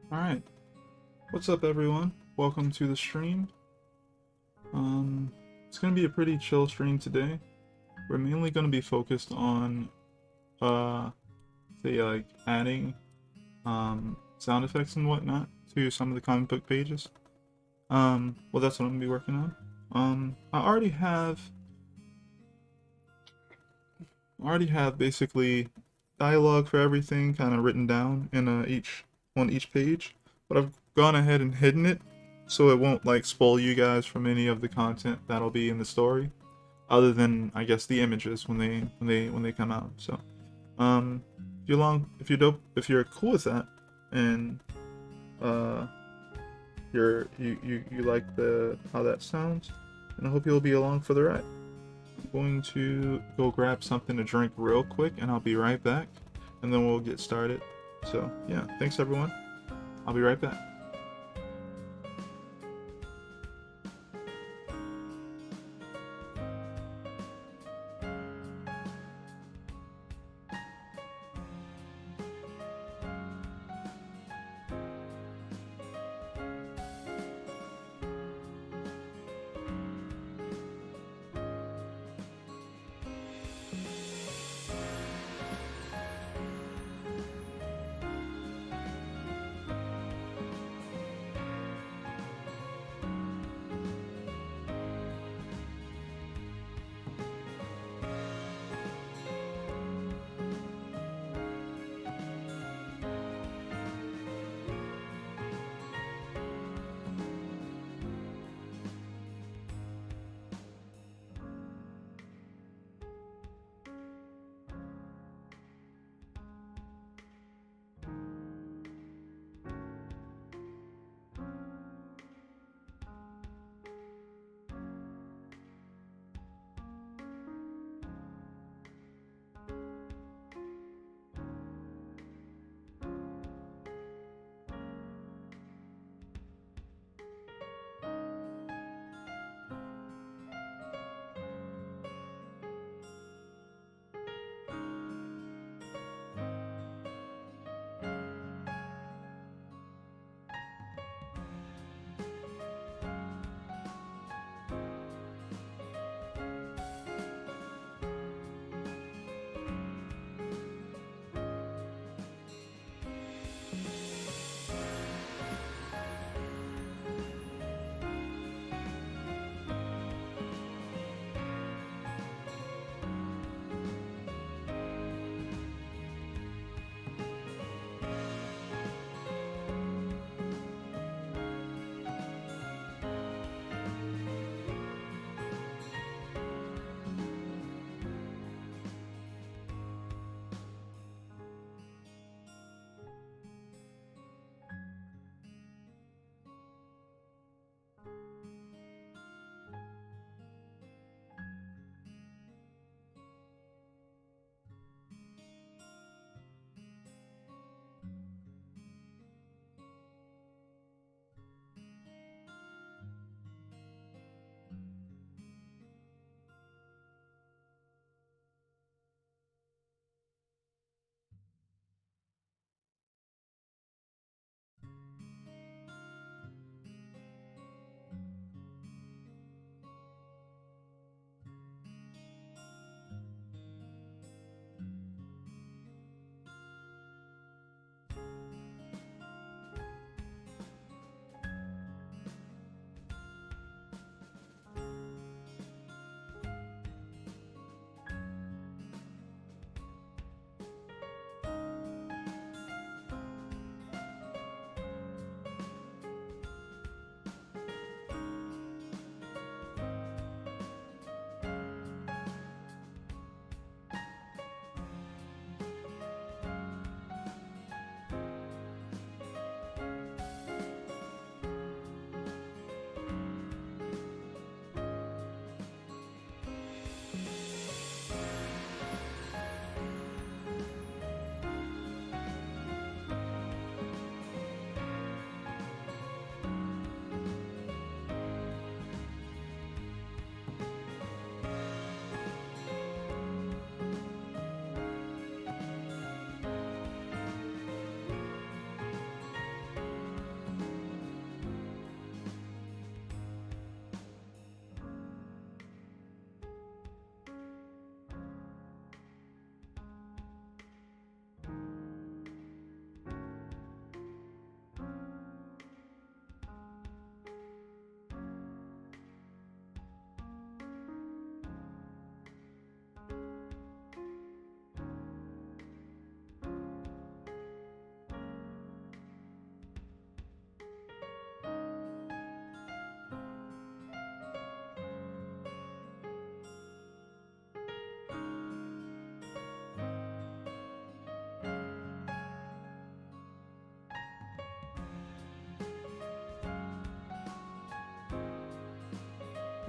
Alright, what's up everyone? Welcome to the stream. It's gonna be a pretty chill stream today. We're mainly gonna be focused on, say like adding, sound effects and whatnot to some of the comic book pages. Well that's what I'm gonna be working on. I already have basically dialogue for everything kind of written down in each page, but I've gone ahead and hidden it so it won't like spoil you guys from any of the content that'll be in the story, other than I guess the images when they come out. So, if you're cool with that, and uh, you like the how that sounds, and I hope you'll be along for the ride. I'm going to go grab something to drink real quick and I'll be right back, and then we'll get started. So yeah, thanks everyone. I'll be right back.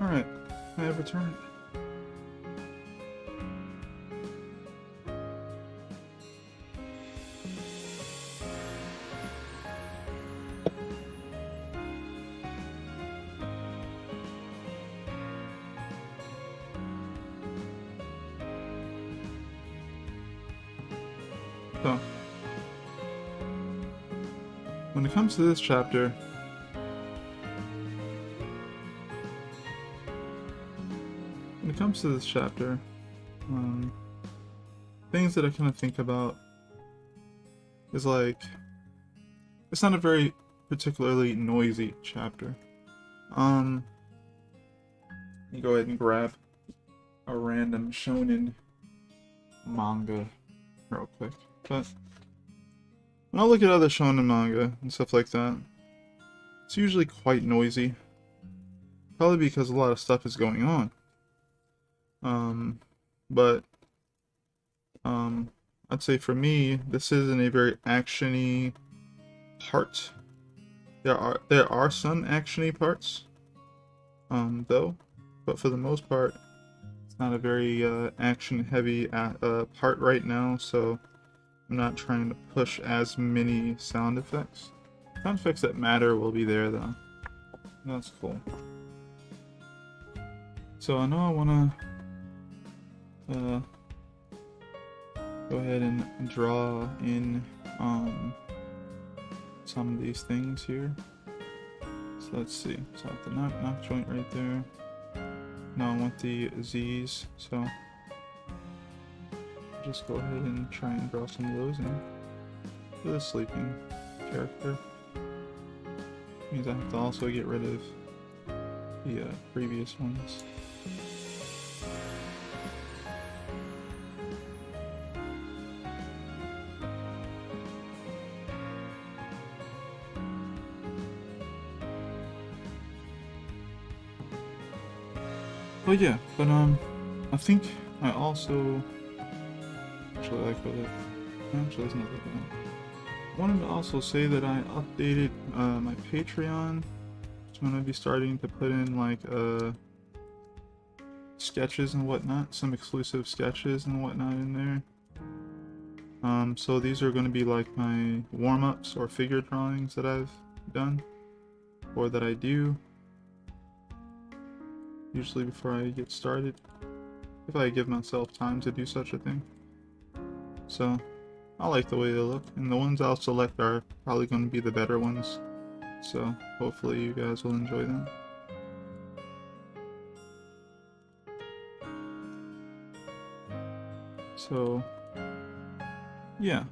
Alright, I have returned. So, when it comes to this chapter, things that I kind of think about is like, it's not a very particularly noisy chapter. You go ahead and grab a random shonen manga real quick. But when I look at other shonen manga and stuff like that, it's usually quite noisy. Probably because a lot of stuff is going on. I'd say for me, this isn't a very actiony part. There are some actiony parts, though, but for the most part, it's not a very action-heavy part right now. So I'm not trying to push as many sound effects. Sound effects that matter will be there though. That's cool. So I know I wanna go ahead and draw in some of these things here. So let's see. So I have the knock joint right there. Now I want the Z's, so just go ahead and try and draw some of those in for the sleeping character. Means I have to also get rid of the previous ones. But yeah, I think I also actually like with it. Actually, it's not that bad. I wanted to also say that I updated my Patreon. So I'm gonna be starting to put in like sketches and whatnot, some exclusive sketches and whatnot in there. So these are gonna be like my warm-ups or figure drawings that I've done or that I do. Usually before I get started, if I give myself time to do such a thing. So I like the way they look, and the ones I'll select are probably going to be the better ones, so hopefully you guys will enjoy them. So yeah,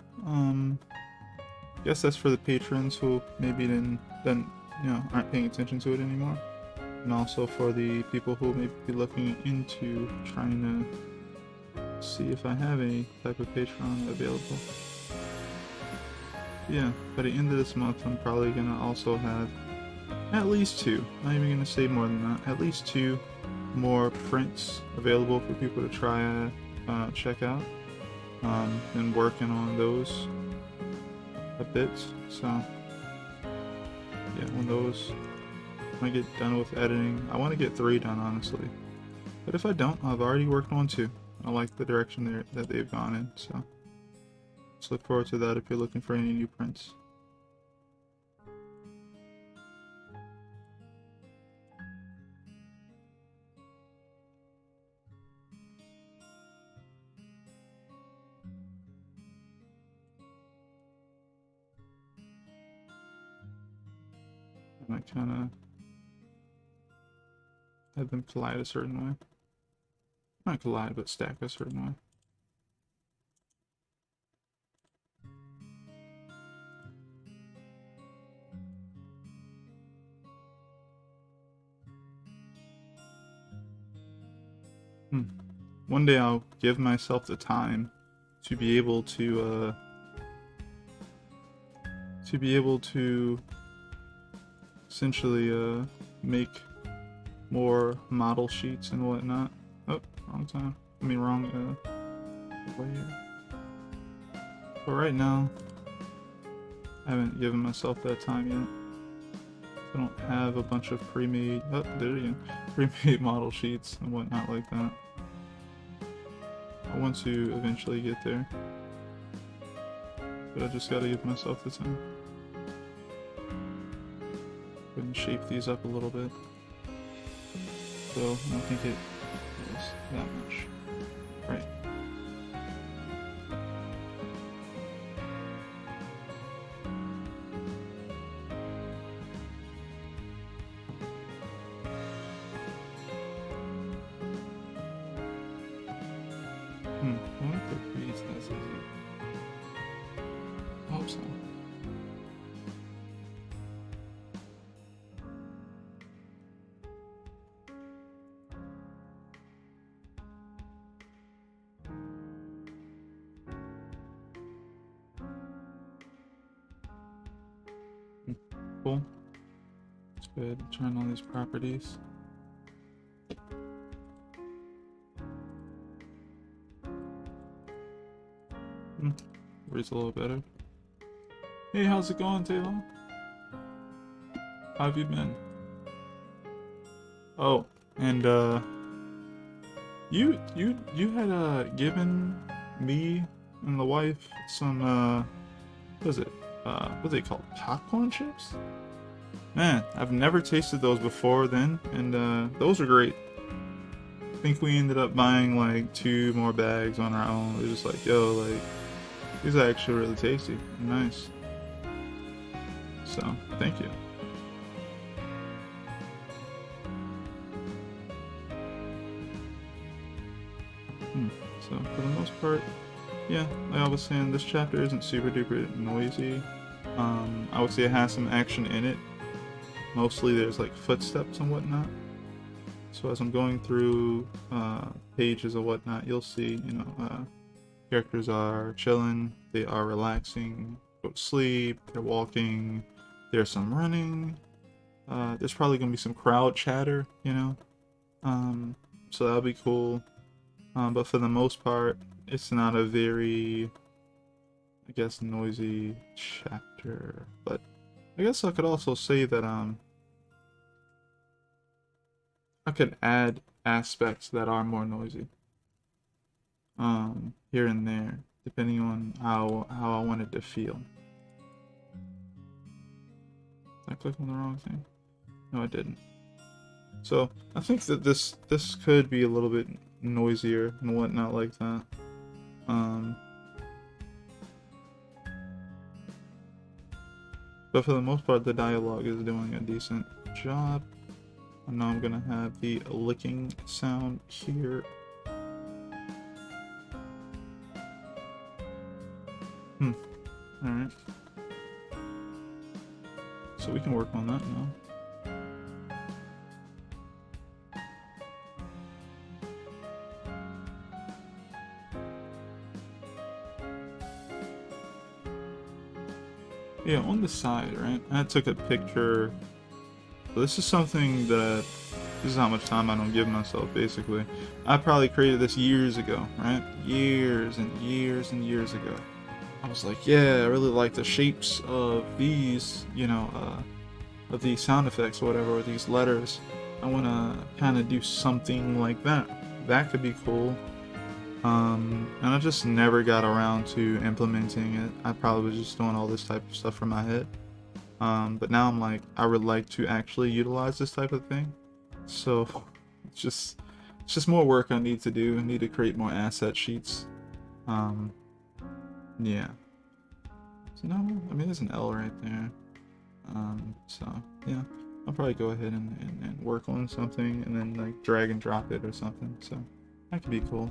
guess that's for the patrons who maybe then aren't paying attention to it anymore. And also for the people who may be looking into trying to see if I have any type of Patreon available. Yeah, by the end of this month I'm probably going to also have at least 2, not even going to say more than that, at least 2 more prints available for people to try check out. And working on those a bit, so yeah, when I get done with editing, I want to get 3 done honestly, but if I don't, I've already worked on 2. I like the direction that they've gone in, so let's look forward to that if you're looking for any new prints. And I kind of have them collide a certain way. Not collide, but stack a certain way. One day I'll give myself the time to be able to essentially make more model sheets and whatnot. Oh, wrong time. I mean wrong way. But right now, I haven't given myself that time yet. I don't have a bunch of pre-made, oh, there you go, pre-made model sheets and whatnot like that. I want to eventually get there, but I just gotta give myself the time. Go ahead and shape these up a little bit. So I don't think it is that much. Right. I wonder if it reads as easy. I hope so. Cool. Let's go ahead and turn on these properties. Reads a little better. Hey, how's it going, Taylor? How have you been? Oh, and you had given me and the wife some what is it? What are they called? Popcorn chips? Man, I've never tasted those before then, and those are great. I think we ended up buying like 2 more bags on our own. We're just like, yo, like, these are actually really tasty and nice. So, thank you. So, for the most part, yeah, like I was saying, this chapter isn't super duper noisy. I would say it has some action in it. Mostly there's like footsteps and whatnot. So as I'm going through pages and whatnot, you'll see, you know, characters are chilling, they are relaxing, go to sleep, they're walking, there's some running, there's probably gonna be some crowd chatter, you know, so that'll be cool. But for the most part, it's not a very, I guess, noisy chapter. But I guess I could also say that I could add aspects that are more noisy here and there, depending on how I want it to feel. Did I click on the wrong thing? No, I didn't. So I think that this could be a little bit noisier and whatnot like that. But for the most part, the dialogue is doing a decent job. And now I'm gonna have the licking sound here. Alright. So we can work on that now. Yeah, on the side, right? I took a picture. So this is something that, this is how much time I don't give myself, basically. I probably created this years ago, right? Years and years and years ago. I was like, yeah, I really like the shapes of these, you know, of these sound effects or whatever, or these letters. I want to kind of do something like that. That could be cool. And I just never got around to implementing it. I probably was just doing all this type of stuff from my head. But now I'm like, I would like to actually utilize this type of thing. So it's just more work I need to do. I need to create more asset sheets. Yeah. So no, I mean, there's an L right there. So yeah, I'll probably go ahead and work on something and then like drag and drop it or something. So that could be cool.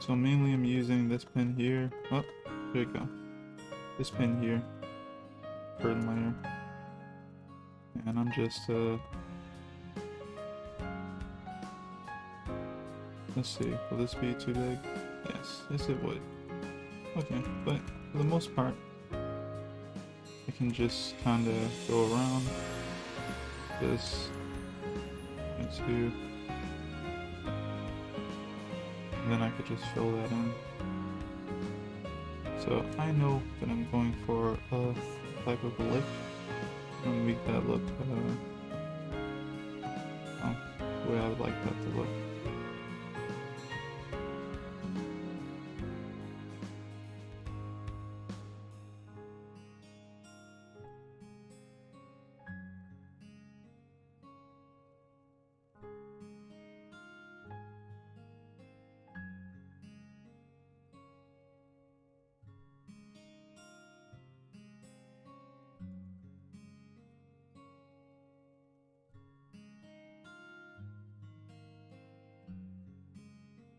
So mainly I'm using this pen here. Oh, there you go. This pen here for the layer. And I'm just let's see, will this be too big? Yes, it would. Okay, but for the most part, I can just kind of go around this into then I could just fill that in. So I know that I'm going for a type of lip and make that look the way I would like that to look.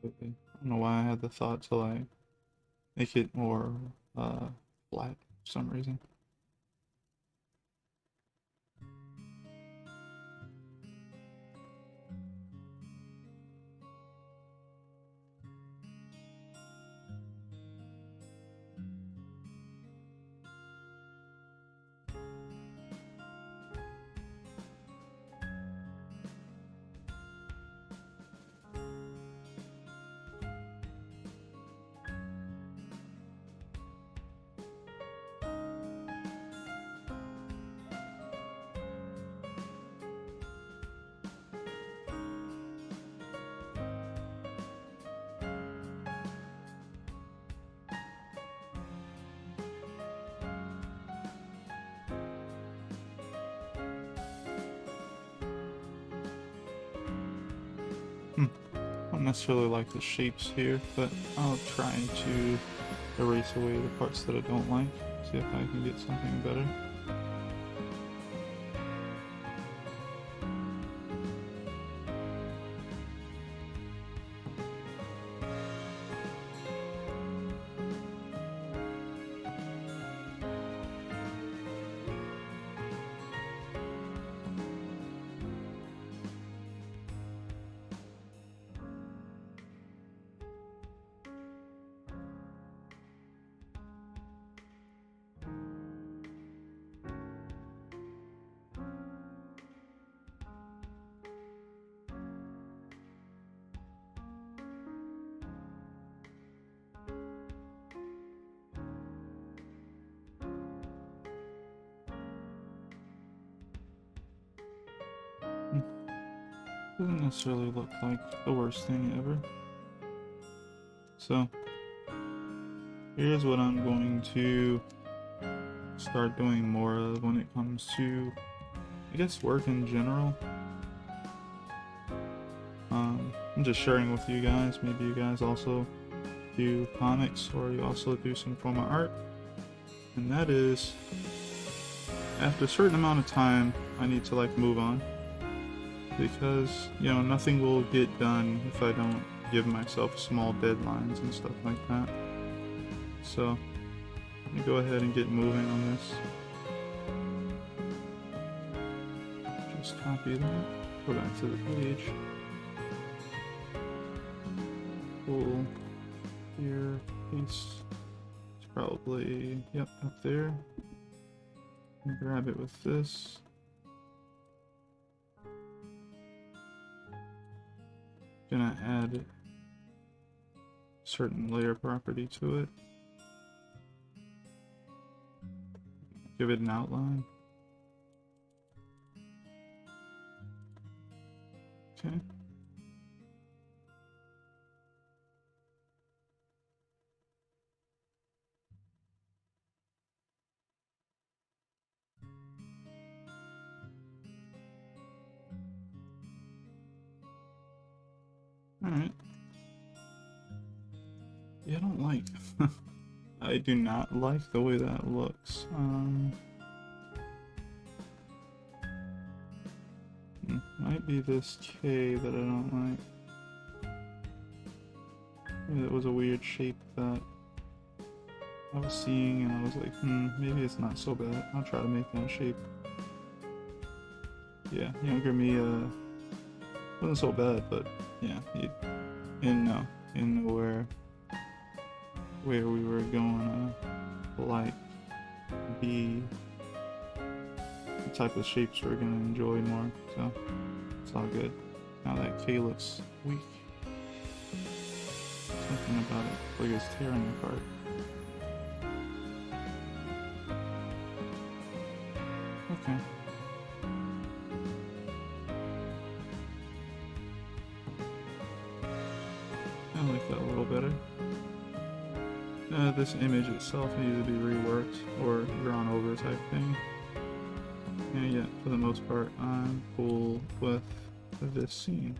I don't know why I had the thought to like make it more flat for some reason. I don't necessarily like the shapes here, but I'll try to erase away the parts that I don't like, see if I can get something better. Doesn't necessarily look like the worst thing ever. So here's what I'm going to start doing more of when it comes to, I guess, work in general. I'm just sharing with you guys. Maybe you guys also do comics, or you also do some form of art. And that is, after a certain amount of time, I need to like move on. Because, you know, nothing will get done if I don't give myself small deadlines and stuff like that. So, let me go ahead and get moving on this. Just copy that, go back to the page. Pull here, paste. It's probably, yep, up there. And grab it with this. Gonna add a certain layer property to it. Give it an outline. Okay. Alright. Yeah, I don't like... I do not like the way that looks. Might be this K that I don't like. Maybe that was a weird shape that I was seeing and I was like, maybe it's not so bad. I'll try to make that shape. Yeah, younger me, wasn't so bad, but yeah, in where we were going to like be the type of shapes we're gonna enjoy more, so it's all good. Now that K looks weak. something about it, like it's tearing apart. Okay. I like that a little better. This image itself needs to be reworked or drawn over type thing. And yeah, for the most part, I'm cool with this scene.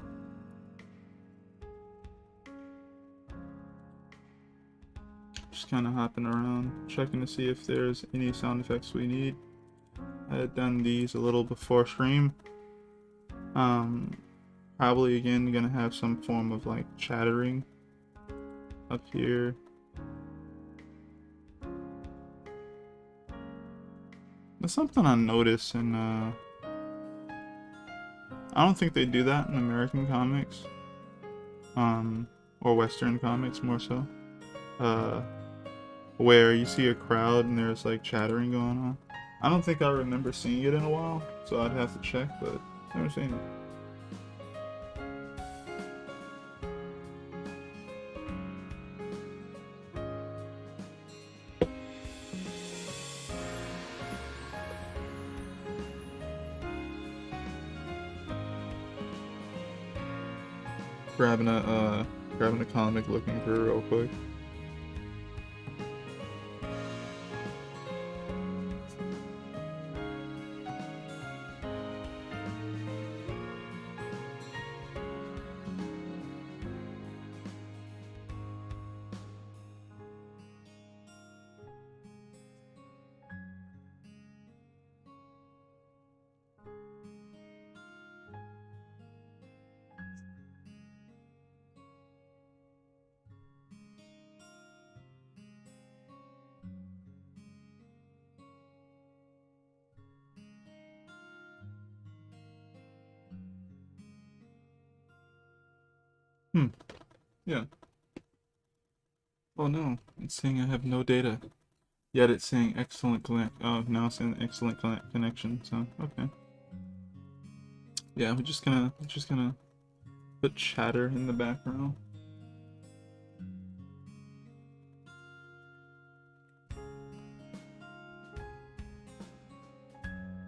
Just kind of hopping around, checking to see if there's any sound effects we need. I had done these a little before stream. Probably again gonna have some form of like chattering up here. There's something I noticed, and I don't think they do that in American comics, or Western comics more so, where you see a crowd and there's like chattering going on. I don't think I remember seeing it in a while, so I'd have to check, but I've never seen it. Grabbing a comic, looking through real quick. Yeah. Oh no, it's saying I have no data. Yet it's saying excellent connect. Oh, now it's saying excellent connection. So okay. Yeah, we're just gonna put chatter in the background.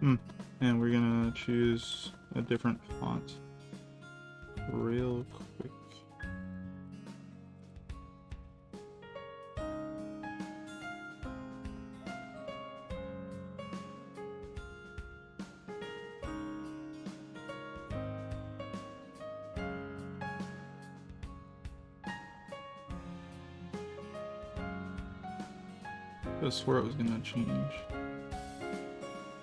And we're gonna choose a different font real quick. I swear it was gonna change.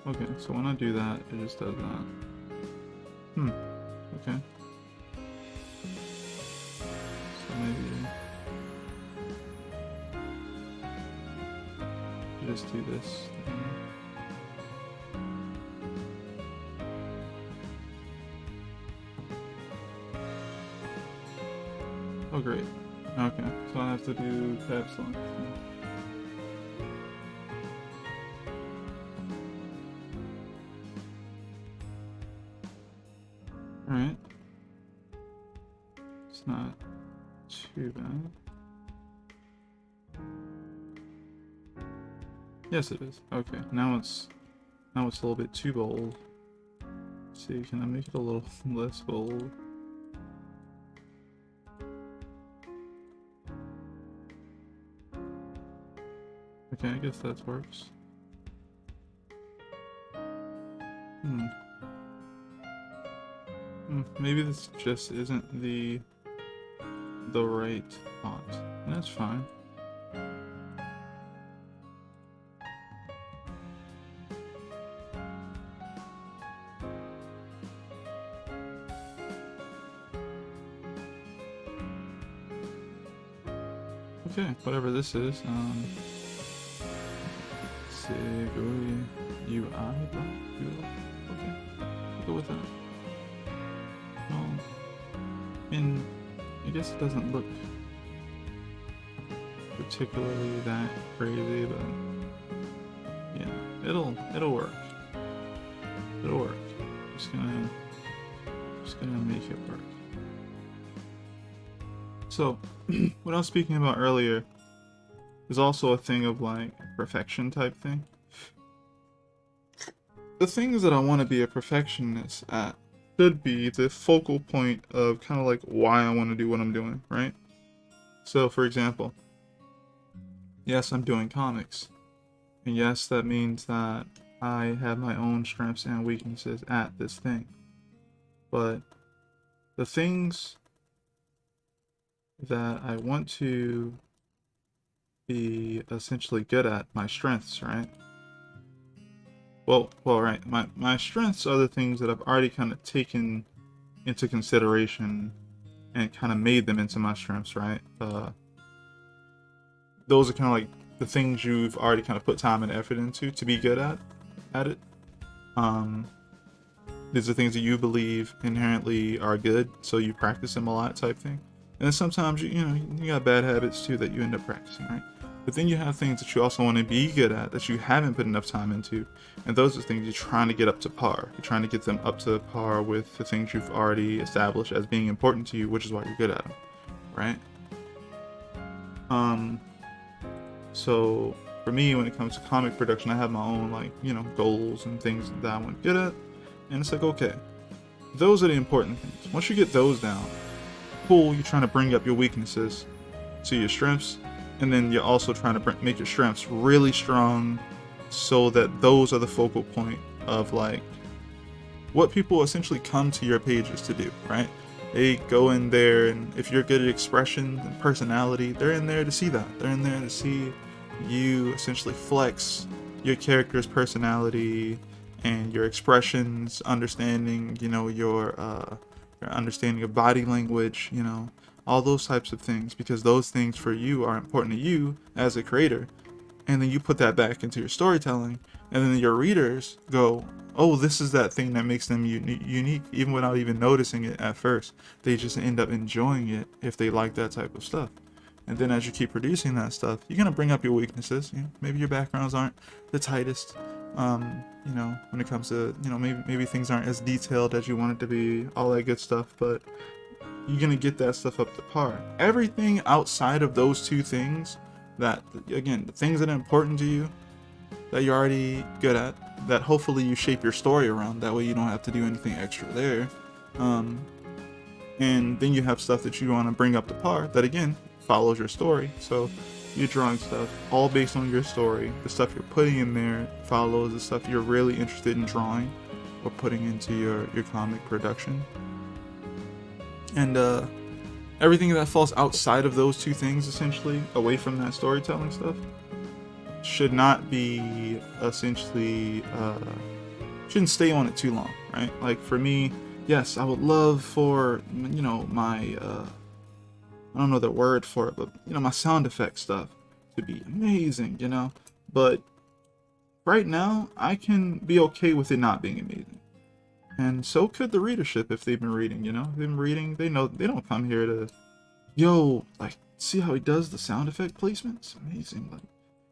Okay, so when I do that, it just does that. Okay. So maybe just do this. Oh great. Okay, so I have to do caps lock. Alright. It's not too bad. Yes it is. Okay, now it's a little bit too bold. Let's see, can I make it a little less bold? Okay, I guess that works. Maybe this just isn't the right font. And that's fine. Okay, whatever this is, Segoi UI, okay, we'll go with that. And I guess it doesn't look particularly that crazy, but yeah, it'll work. It'll work. Just gonna make it work. So So, what I was speaking about earlier is also a thing of like perfection type thing. The things that I want to be a perfectionist at should be the focal point of kind of like why I want to do what I'm doing, right? So, for example, yes, I'm doing comics. And yes, that means that I have my own strengths and weaknesses at this thing. But the things that I want to be essentially good at, my strengths, right? Right. My strengths are the things that I've already kind of taken into consideration and kind of made them into my strengths, right? Those are kind of like the things you've already kind of put time and effort into to be good at it. These are things that you believe inherently are good, so you practice them a lot, type thing. And then sometimes you got bad habits too that you end up practicing, right? But then you have things that you also want to be good at that you haven't put enough time into, and those are things you're trying to get up to par. You're trying to get them up to par with the things you've already established as being important to you, which is why you're good at them, right? So for me, when it comes to comic production, I have my own goals and things that I want to get at, and it's like, okay, those are the important things. Once you get those down, cool, you're trying to bring up your weaknesses to your strengths, and then you're also trying to make your strengths really strong so that those are the focal point of like what people essentially come to your pages to do, right? They go in there, and if you're good at expression and personality, they're in there to see that. They're in there to see you essentially flex your character's personality and your expressions, understanding, your understanding of body language, all those types of things, because those things for you are important to you as a creator. And then you put that back into your storytelling, and then your readers go, oh, this is that thing that makes them unique, even without even noticing it at first. They just end up enjoying it if they like that type of stuff. And then as you keep producing that stuff, you're going to bring up your weaknesses. Maybe your backgrounds aren't the tightest, when it comes to, maybe things aren't as detailed as you want it to be, all that good stuff, but you're going to get that stuff up to par. Everything outside of those two things, that, again, the things that are important to you, that you're already good at, that hopefully you shape your story around, that way you don't have to do anything extra there. And then you have stuff that you want to bring up to par, that again, follows your story. So you're drawing stuff all based on your story. The stuff you're putting in there follows the stuff you're really interested in drawing or putting into your comic production. And everything that falls outside of those two things, essentially, away from that storytelling stuff, should not be essentially, shouldn't stay on it too long, right? Like for me, yes, I would love for, my, I don't know the word for it, but, my sound effect stuff to be amazing, but right now, I can be okay with it not being amazing. And so could the readership if they've been reading, they've been reading, they know, they don't come here to, see how he does the sound effect placement? It's amazing,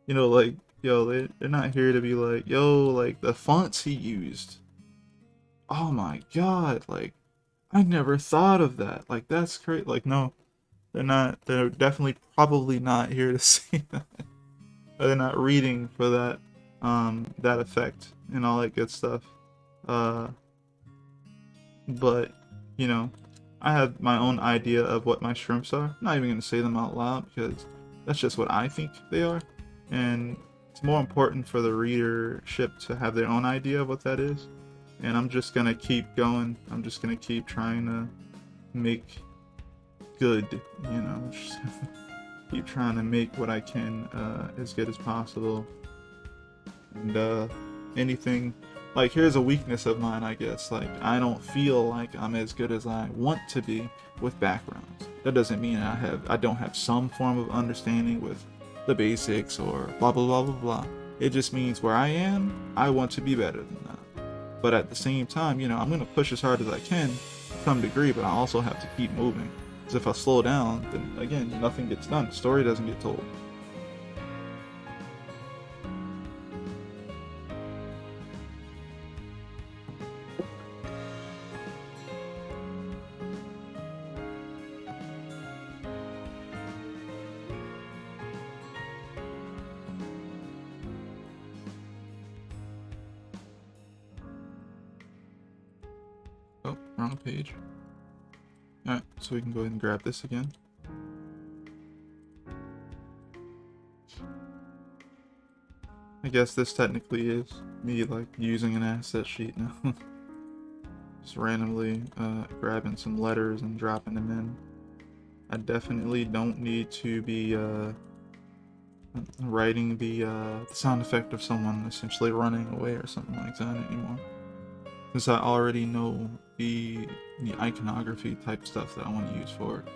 they're not here to be like, the fonts he used. Oh my god, I never thought of that. That's great. No, they're not. They're definitely probably not here to see that. They're not reading for that, that effect and all that good stuff. But, I have my own idea of what my strengths are. I'm not even going to say them out loud because that's just what I think they are. And it's more important for the readership to have their own idea of what that is. And I'm just going to keep going. I'm just going to keep trying to make good, just keep trying to make what I can as good as possible. And anything, here's a weakness of mine, I guess. I don't feel like I'm as good as I want to be with backgrounds. That doesn't mean I don't have some form of understanding with the basics or blah blah blah blah blah. It just means where I am, I want to be better than that. But at the same time, I'm gonna push as hard as I can to some degree, but I also have to keep moving. Because if I slow down, then again, nothing gets done. The story doesn't get told. wrong page. Alright, so we can go ahead and grab this again. I guess this technically is me like using an asset sheet now. Just randomly grabbing some letters and dropping them in. I definitely don't need to be writing the sound effect of someone essentially running away or something like that anymore. Because I already know the iconography type stuff that I want to use for it.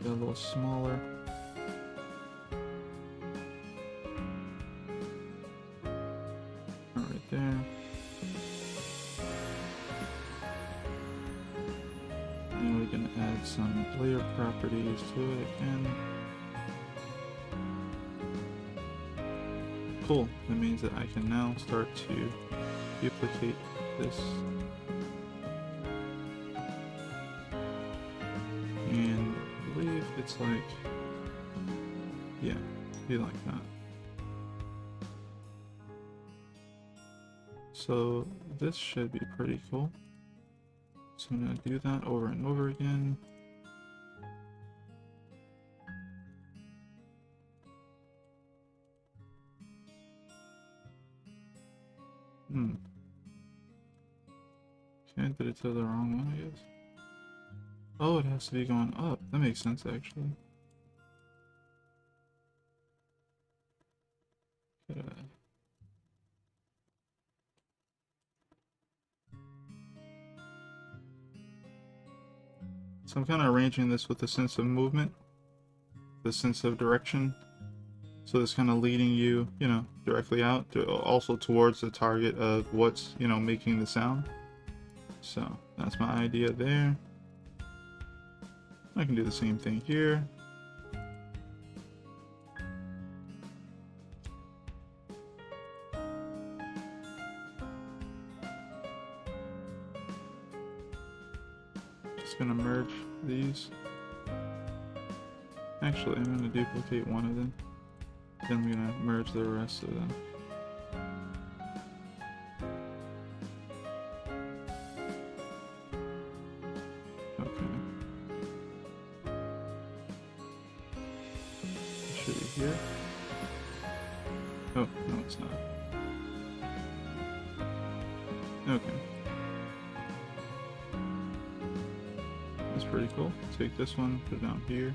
Get a little smaller. Right there. And we're gonna add some layer properties to it again. Cool. That means that I can now start to duplicate this. And I believe it's like, yeah, be like that. So this should be pretty cool. So I'm gonna do that over and over again. Okay, I did it to the wrong one, I guess. Oh, it has to be going up. That makes sense, actually. So I'm kind of arranging this with a sense of movement, the sense of direction. So it's kind of leading you, you know, directly out, also towards the target of what's, you know, making the sound. So that's my idea there. I can do the same thing here. Just gonna merge these. Actually, I'm gonna duplicate one of them. Then I'm gonna merge the rest of them. Okay. It should be here. Oh, no, it's not. Okay. That's pretty cool. Take this one, put it down here.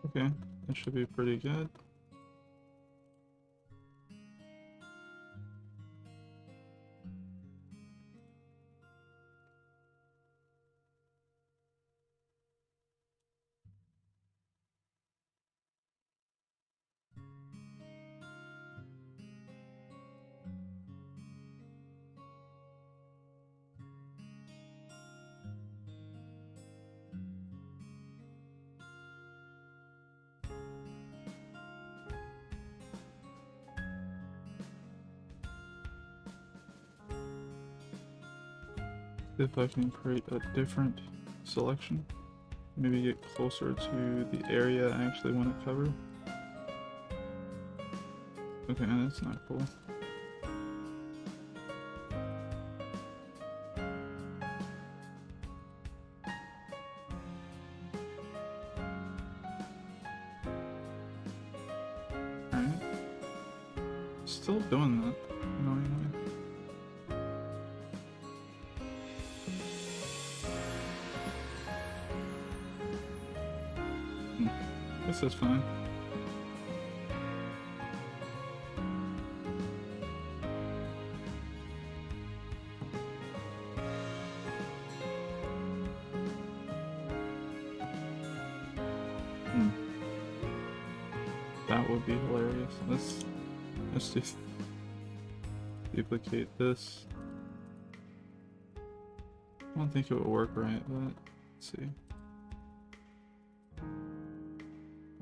Okay, that should be pretty good. if I can create a different selection. Maybe get closer to the area I actually want to cover. Okay, that's not cool. Alright. Still doing that, annoyingly. This is fine. That would be hilarious. Let's just duplicate this. I don't think it would work right, but let's see.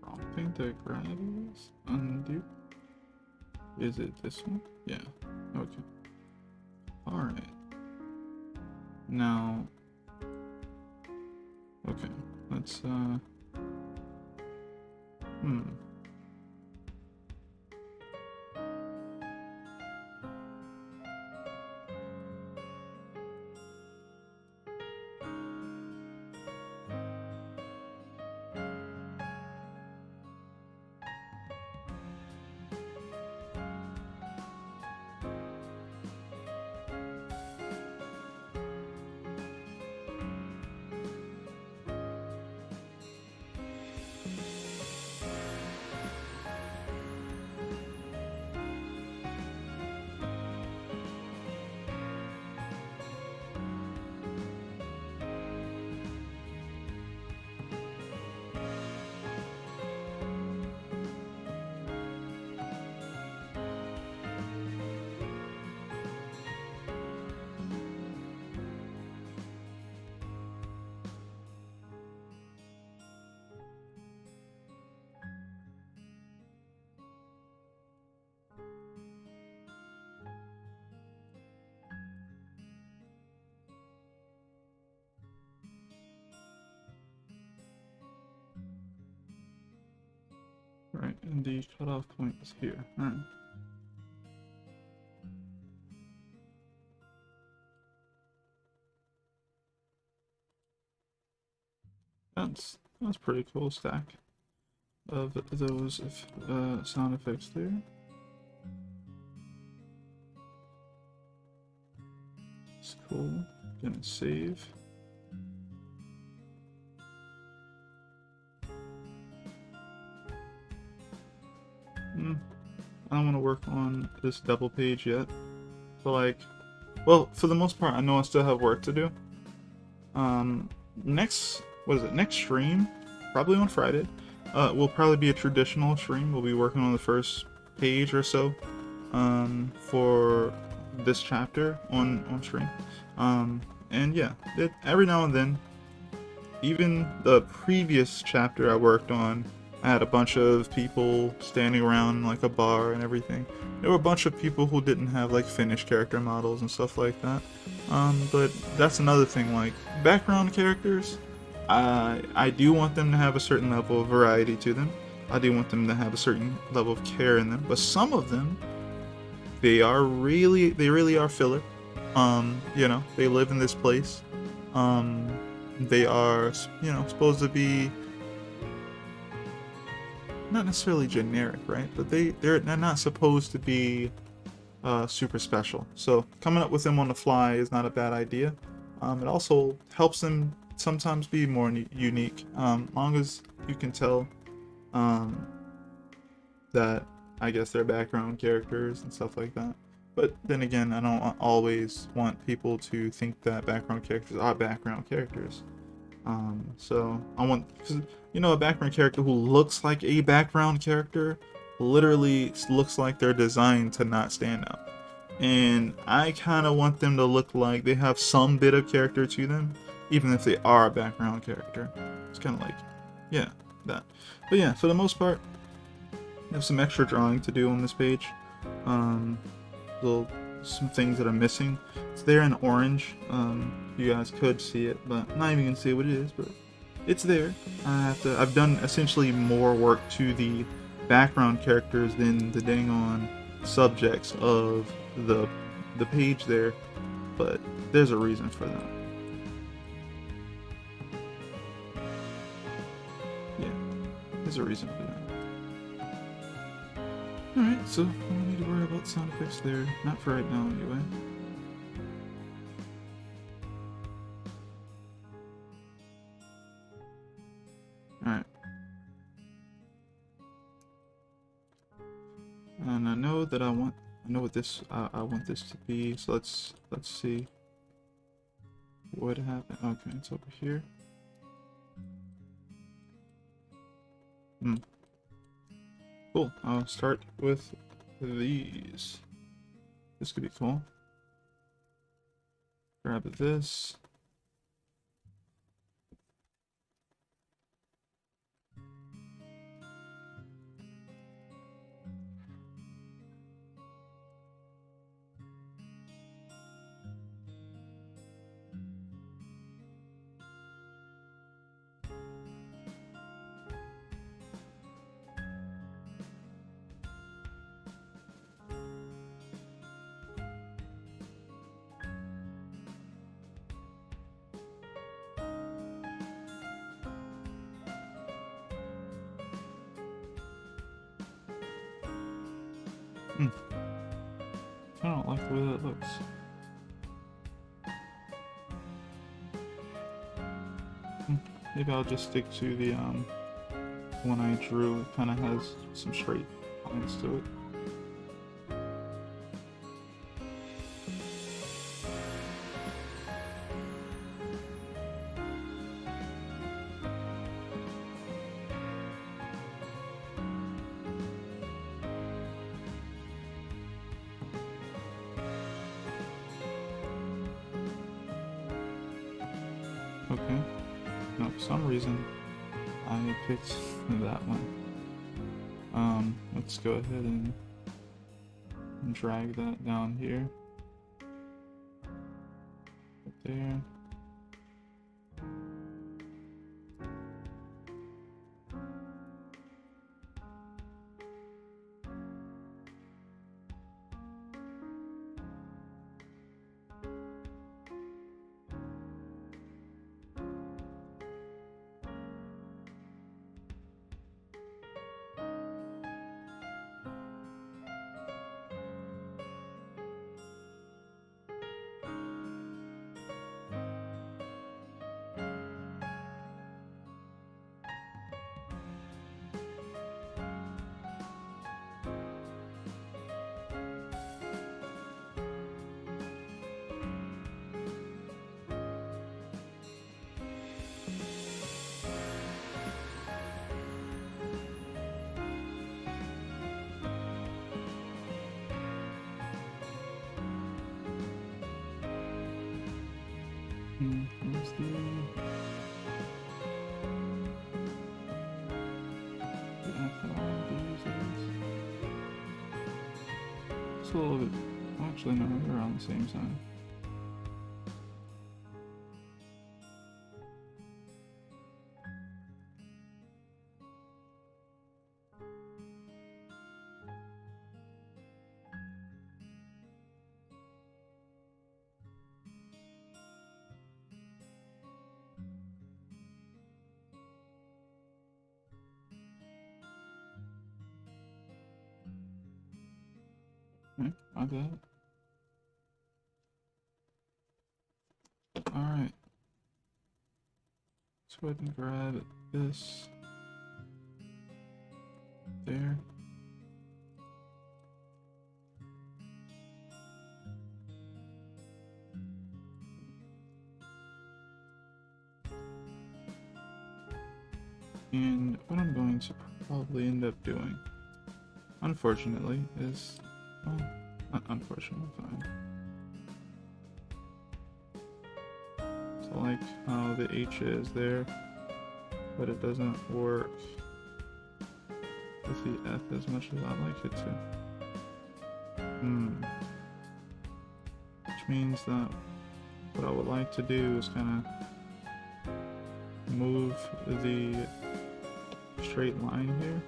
Wrong thing to grab is undo. Is it this one? Yeah. Okay. Alright. Now, okay, let's right, and the cutoff point is here. Alright. That's pretty cool stack of those sound effects there. It's cool. Gonna save. I don't want to work on this double page yet, but like, well, for the most part, I know I still have work to do. Next stream, probably on Friday, will probably be a traditional stream. We'll be working on the first page or so, for this chapter on stream. And yeah, every now and then, even the previous chapter I worked on, I had a bunch of people standing around like a bar and everything. There were a bunch of people who didn't have like finished character models and stuff like that. But that's another thing, like background characters, I do want them to have a certain level of variety to them. I do want them to have a certain level of care in them. But some of them, they really are filler. You know, they live in this place. They are, you know, supposed to be not necessarily generic, right? But they're not supposed to be super special. So coming up with them on the fly is not a bad idea. It also helps them sometimes be more unique. Mangas, you can tell that I guess they're background characters and stuff like that. But then again, I don't always want people to think that background characters are background characters. So I want, because you know, a background character who looks like a background character literally looks like they're designed to not stand out. And I kind of want them to look like they have some bit of character to them, even if they are a background character. It's kind of like, yeah, that. But yeah, for the most part, I have some extra drawing to do on this page. Little some things that are missing. It's there in orange. You guys could see it, but I'm not even gonna say what it is, but it's there. I've done essentially more work to the background characters than the dang on subjects of the page there, but there's a reason for that. Yeah, there's a reason for that. Alright, so I don't need to worry about sound effects there. Not for right now, anyway. Alright. And I know that I know what this, I want this to be, so let's see what happened. Okay, it's over here. Cool. I'll start with these. This could be cool. Grab this. I don't like the way that looks. Maybe I'll just stick to the one I drew. It kind of has some straight lines to it. Okay. No, for some reason I picked that one. Let's go ahead and drag that down here. Right there. Where's the it's a little bit, actually no, they're around the same side. Okay, I got it. Alright. Let's go ahead and grab this. There. And what I'm going to probably end up doing, unfortunately, is, well, not unfortunately, fine. So like how the H is there, but it doesn't work with the F as much as I like it to. which means that what I would like to do is kind of move the straight line here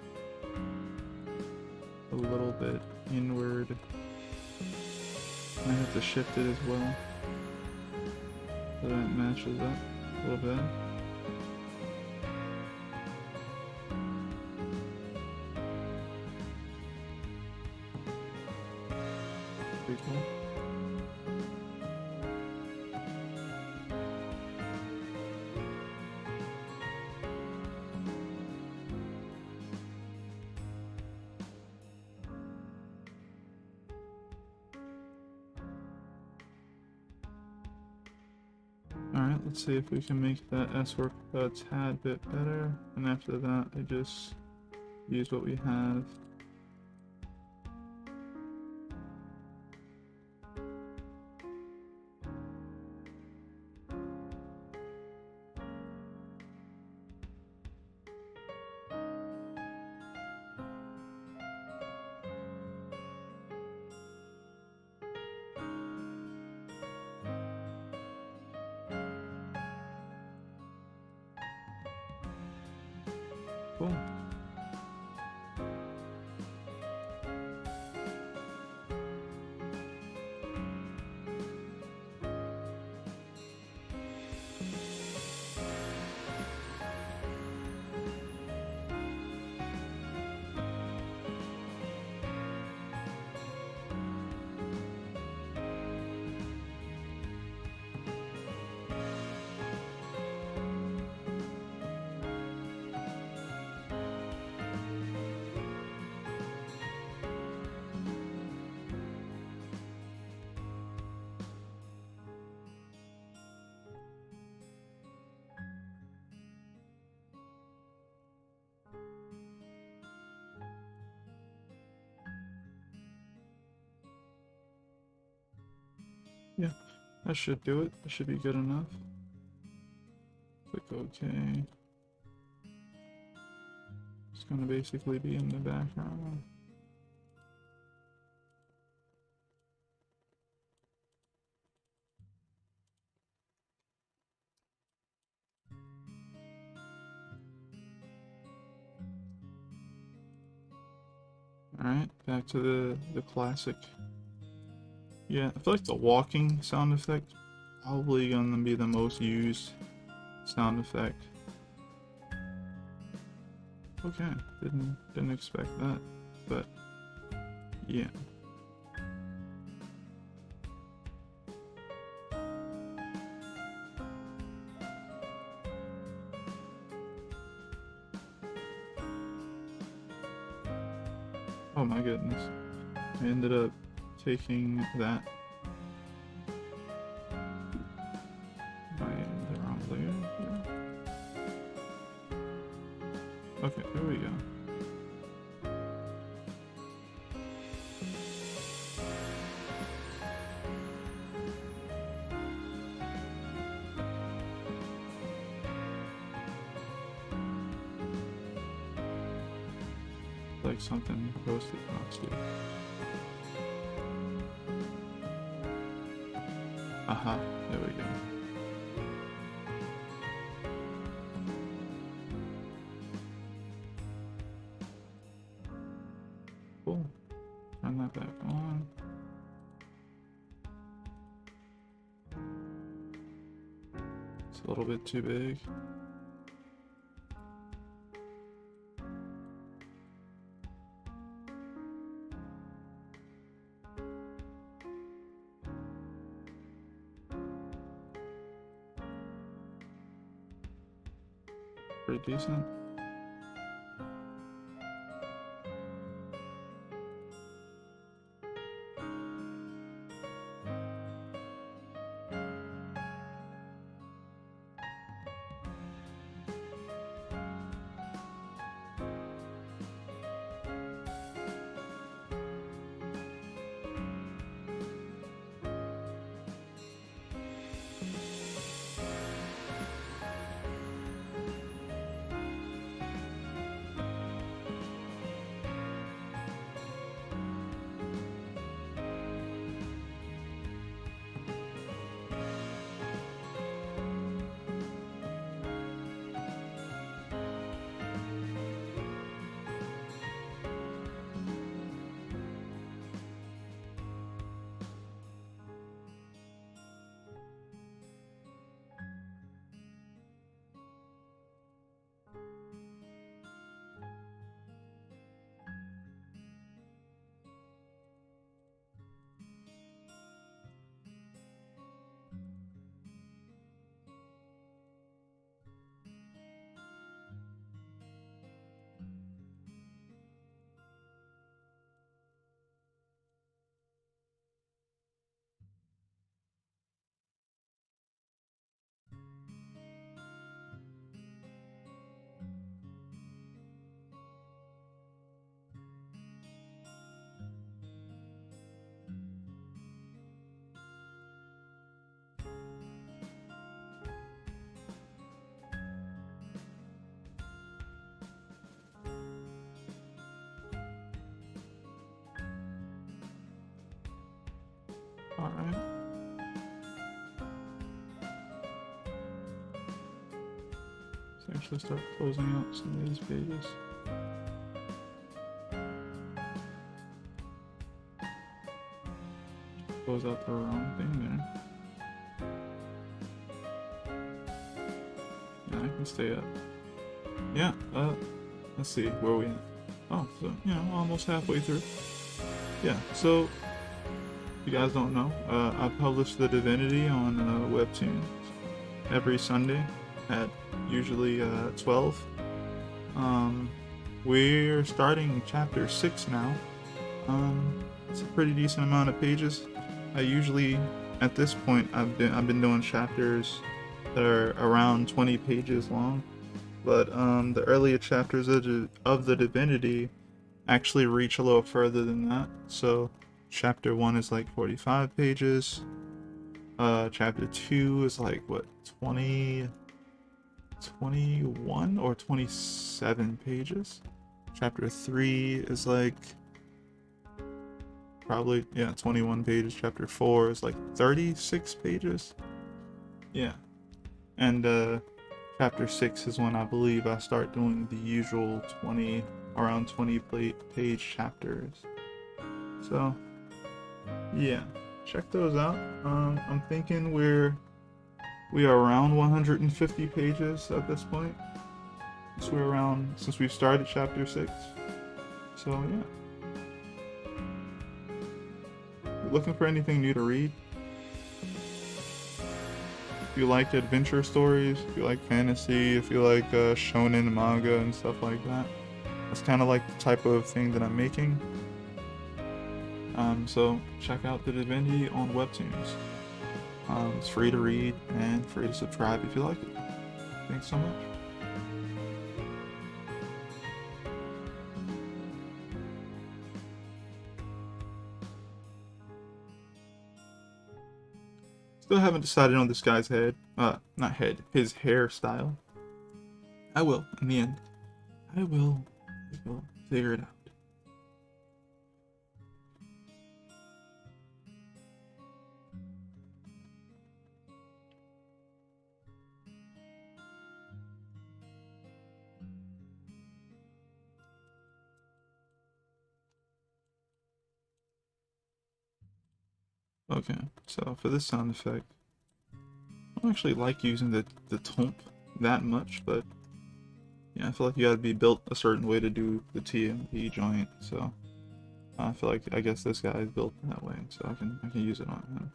a little bit inward. I have to shift it as well so that it matches up a little bit. Pretty cool. Alright, let's see if we can make that S work a tad bit better, and after that I just use what we have. Cool. Yeah, that should do it. That should be good enough. Click OK. It's gonna basically be in the background. Alright, back to the classic. Yeah, I feel like the walking sound effect probably gonna be the most used sound effect. Okay, didn't expect that, but yeah. Oh my goodness. I ended up taking that by the wrong layer here. Okay, there we go. Like something posted not to. Aha, there we go. Cool. Turn that back on. It's a little bit too big. Pretty decent. Alright. Let's actually start closing out some of these pages. Close out the wrong thing there. Yeah, I can stay up. Yeah, let's see, where are we at? Oh, so, you know, almost halfway through. Yeah, so, if you guys don't know, I publish the Divinity on webtoons every Sunday at usually 12. We're starting chapter 6 now. It's a pretty decent amount of pages. I usually, at this point, I've been doing chapters that are around 20 pages long, but the earlier chapters of the Divinity actually reach a little further than that. So chapter 1 is like 45 pages. Chapter 2 is like what, 21 or 27 pages. Chapter 3 is like probably, yeah, 21 pages. Chapter 4 is like 36 pages. Yeah. And chapter 6 is when I believe I start doing the usual around 20 page chapters. So yeah, check those out. I'm thinking we are around 150 pages at this point. Since we've started chapter 6. So yeah. Looking for anything new to read? If you like adventure stories, if you like fantasy, if you like shonen manga and stuff like that, that's kind of like the type of thing that I'm making. So check out the Divinity on webtoons. It's free to read and free to subscribe if you like it. Thanks so much. Still haven't decided on this guy's head. Not head, his hairstyle. I will, in the end. I will figure it out. Okay, so for this sound effect, I don't actually like using the tomp that much, but yeah, I feel like you gotta be built a certain way to do the TMP joint, so I feel like, I guess this guy is built that way, so I can use it on him.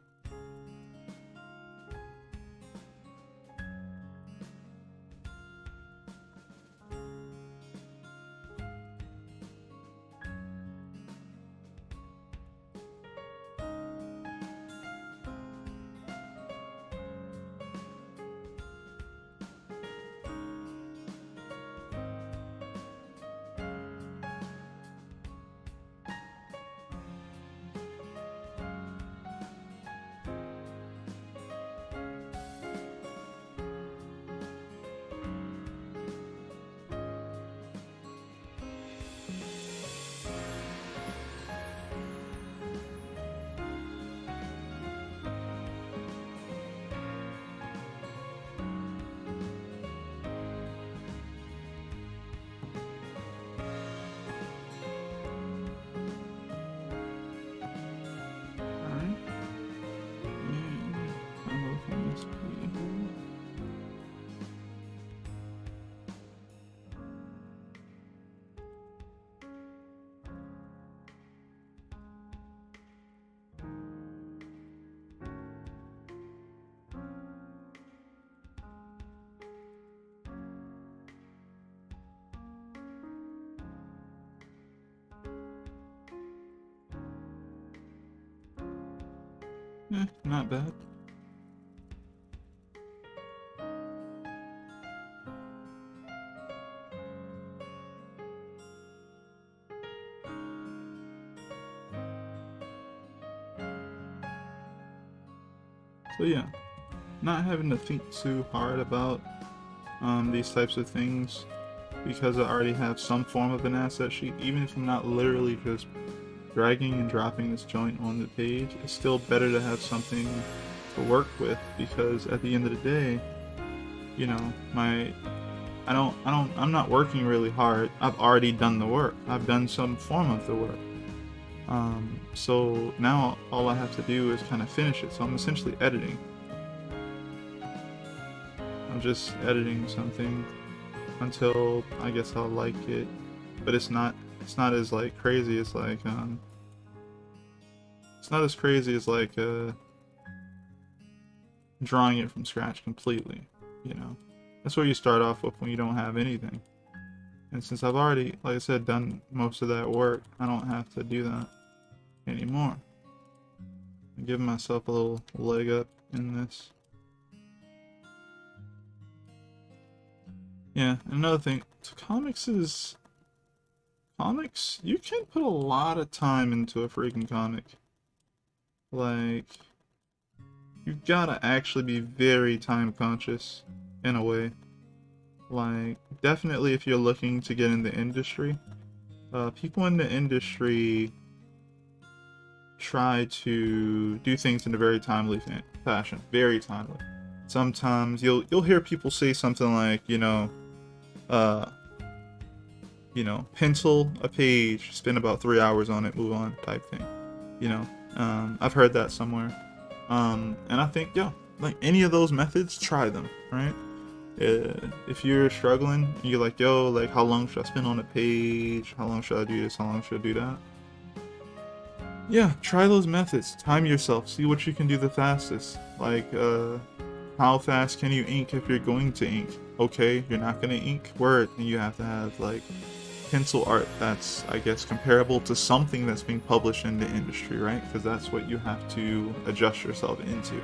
Not bad. So yeah, not having to think too hard about these types of things, because I already have some form of an asset sheet, even if I'm not literally just dragging and dropping this joint on the page, it's still better to have something to work with, because at the end of the day, you know, I'm not working really hard. I've already done the work. I've done some form of the work. So now all I have to do is kind of finish it. So I'm essentially editing. I'm just editing something until I guess I'll like it, but it's not as like crazy as like it's not as crazy as like drawing it from scratch completely, you know. That's what you start off with when you don't have anything. And since I've already, like I said, done most of that work, I don't have to do that anymore. I'm giving myself a little leg up in this. Yeah, another thing, comics, you can put a lot of time into a freaking comic. Like, you gotta actually be very time conscious in a way. Like, definitely if you're looking to get in the industry, people in the industry try to do things in a very timely fashion. Very timely. Sometimes you'll hear people say something like, pencil a page, spend about 3 hours on it, move on, type thing. I've heard that somewhere. And I think, yeah, like any of those methods, try them, right? If you're struggling and you're like, yo, like how long should I spend on a page? How long should I do this? How long should I do that? Yeah, try those methods. Time yourself. See what you can do the fastest. Like, how fast can you ink if you're going to ink? Okay, you're not going to ink Word, and you have to have like pencil art that's, I guess, comparable to something that's being published in the industry, right? Because that's what you have to adjust yourself into.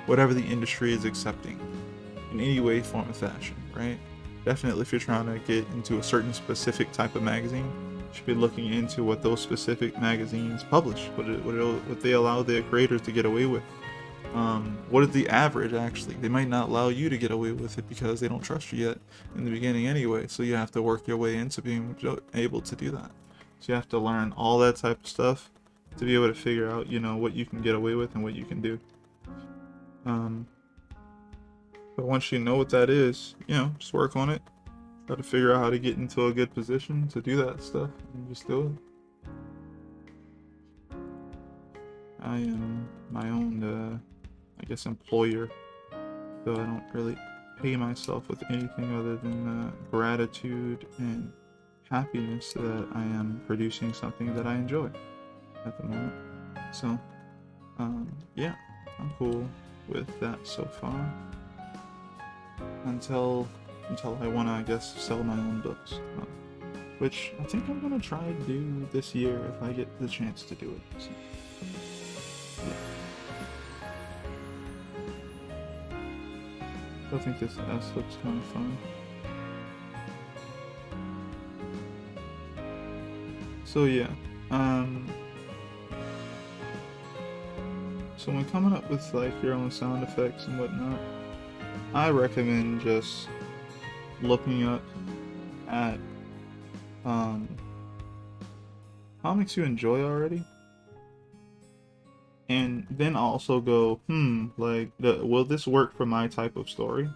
Whatever the industry is accepting in any way, form, or fashion, right? Definitely if you're trying to get into a certain specific type of magazine, you should be looking into what those specific magazines publish, what they allow their creators to get away with. What is the average, actually? They might not allow you to get away with it because they don't trust you yet in the beginning anyway, so you have to work your way into being able to do that. So you have to learn all that type of stuff to be able to figure out, what you can get away with and what you can do. But once you know what that is, just work on it. Try to figure out how to get into a good position to do that stuff, and just do it. I am my own, I guess, employer, though I don't really pay myself with anything other than gratitude and happiness that I am producing something that I enjoy at the moment. So, yeah, I'm cool with that so far. Until I want to, I guess, sell my own books, which I think I'm gonna try to do this year if I get the chance to do it. So, yeah. I think this S looks kind of fun. So yeah, so when coming up with like your own sound effects and whatnot, I recommend just looking up at comics you enjoy already, and then also go, like, will this work for my type of story?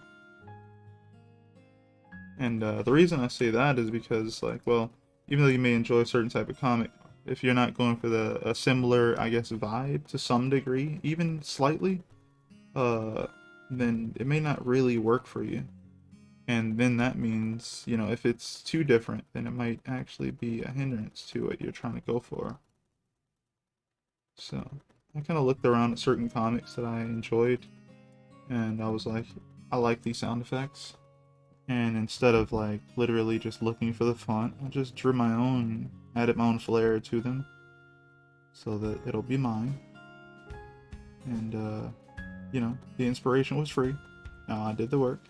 And the reason I say that is because, like, well, even though you may enjoy a certain type of comic, if you're not going for a similar, I guess, vibe to some degree, even slightly, then it may not really work for you. And then that means, if it's too different, then it might actually be a hindrance to what you're trying to go for. So I kind of looked around at certain comics that I enjoyed, and I was like, I like these sound effects. And instead of like literally just looking for the font, I just drew my own, added my own flair to them, so that it'll be mine. And the inspiration was free. Now I did the work.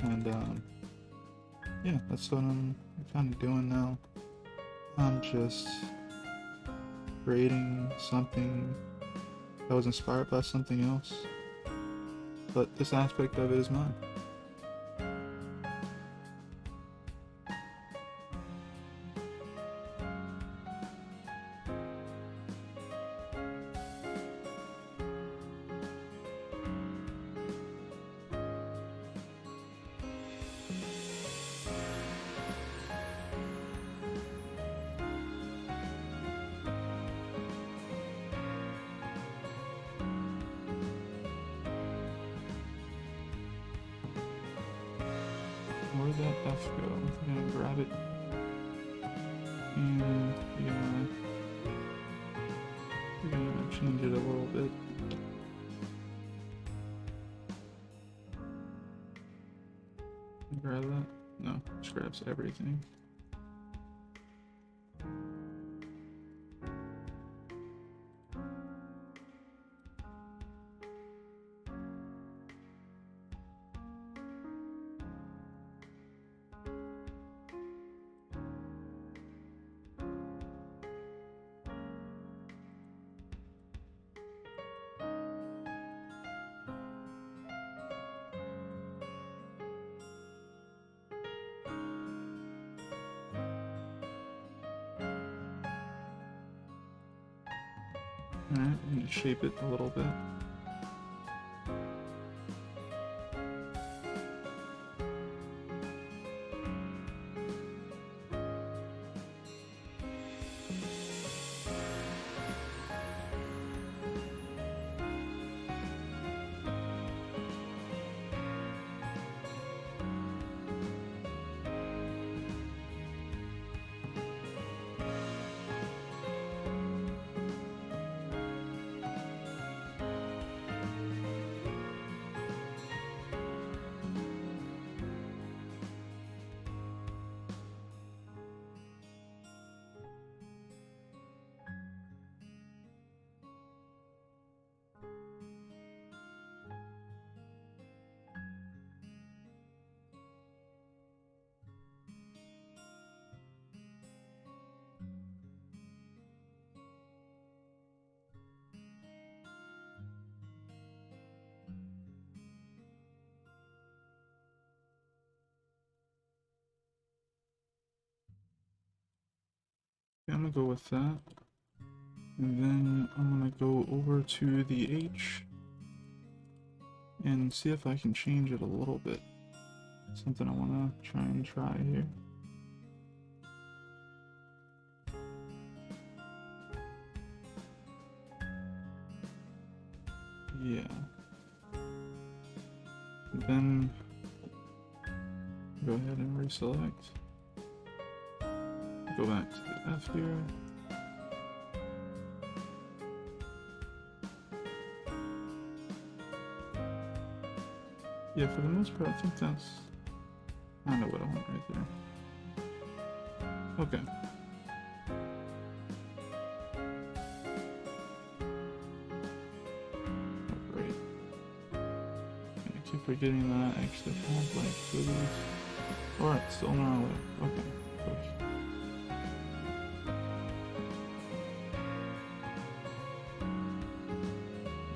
And yeah, that's what I'm kind of doing now. I'm just creating something that was inspired by something else, but this aspect of it is mine. did that F go? I'm gonna grab it. And we're gonna change it a little bit. Grab that? No, just grabs everything. Alright, I'm gonna shape it a little bit. I'm gonna go with that. And then I'm gonna go over to the H and see if I can change it a little bit. Something I wanna try here. Yeah. Then go ahead and reselect. Go back to the F here. Yeah, for the most part, I think that's kind of what I want right there. Okay. Oh, great. I keep forgetting that I actually have like these. Alright, still on our way. Okay. Push.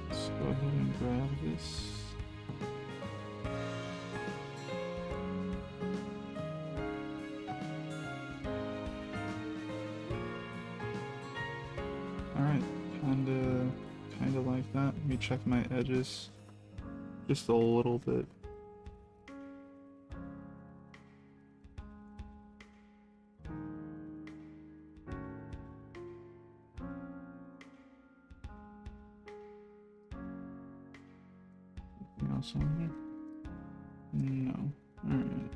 Let's go ahead and grab this. Alright, kinda like that. Let me check my edges just a little bit. Anything else on here? No. Alright.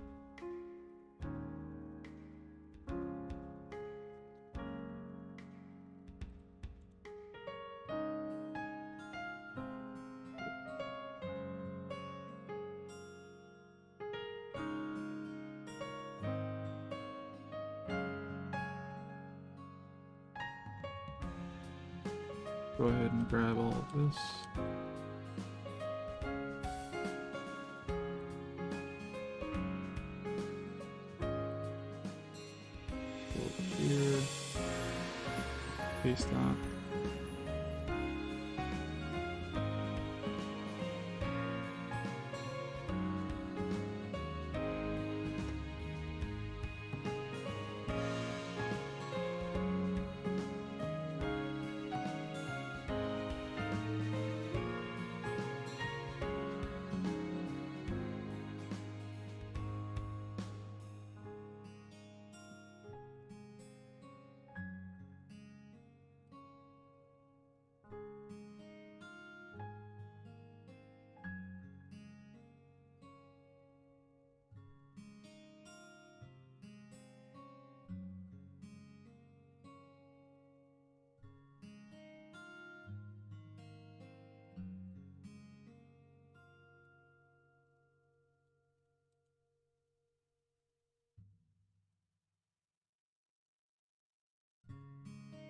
Go ahead and grab all of this. Go over here. Paste that.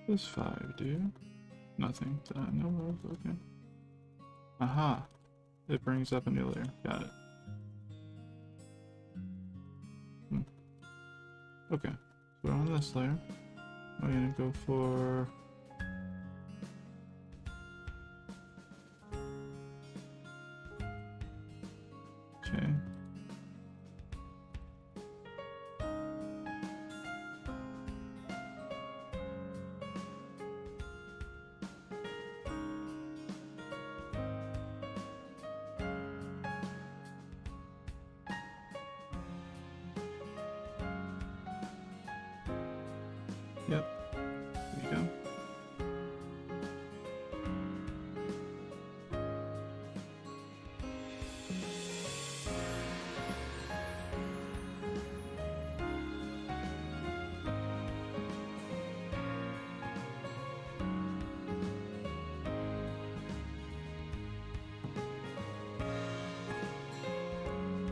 This 5 do? Nothing that I know of. Okay. Aha! It brings up a new layer. Got it. Okay. So we're on this layer. We're gonna go for... Okay. Yep. There you go.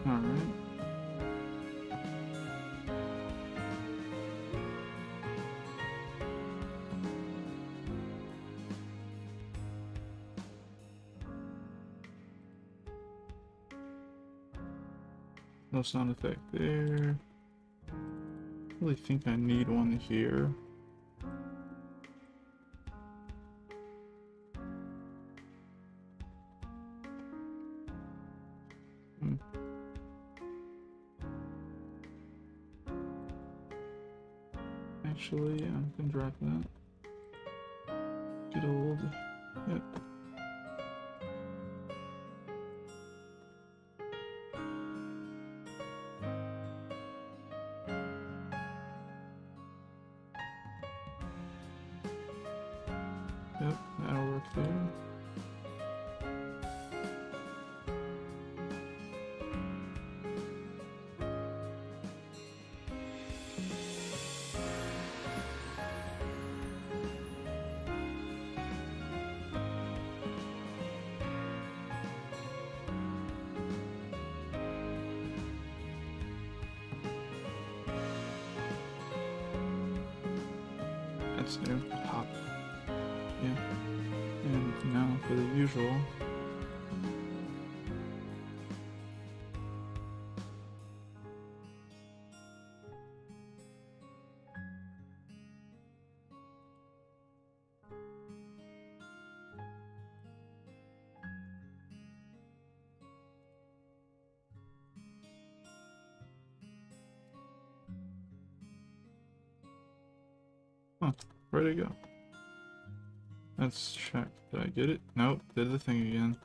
Alright. No sound effect there. I really think I need one here. Actually, yeah, I can drop that. Get old. Yep. Yep, that'll work there. That's new. Pop. Yeah. And now for the usual. Huh, where'd it go? Let's check. Did I get it? Nope, did the thing again.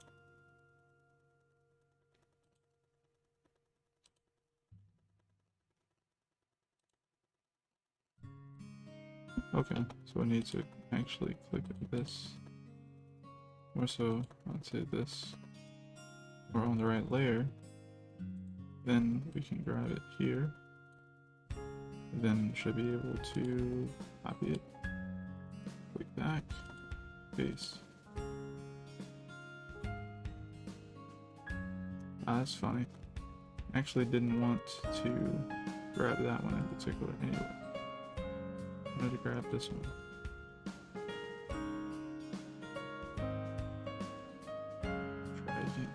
Okay, so I need to actually click this. Or so, let's say this. We're on the right layer. Then we can grab it here. Then should be able to copy it. Click back. Paste. Ah, that's funny. I actually didn't want to grab that one in particular anyway. I wanted to grab this one. Try again.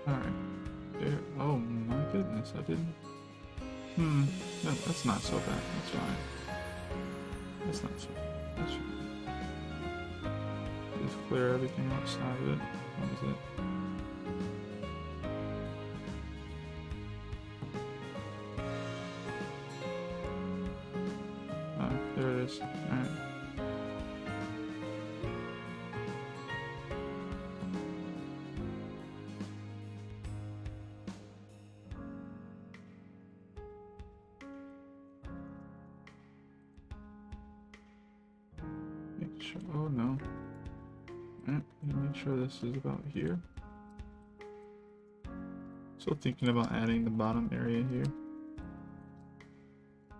Alright. There. Oh my goodness, I didn't. That's not so bad. That's fine. That's not so bad. That's fine. Just clear everything outside of it. What is it? Oh, there it is. Alright. Make sure. Oh no. Alright, make sure this is about here. Still thinking about adding the bottom area here.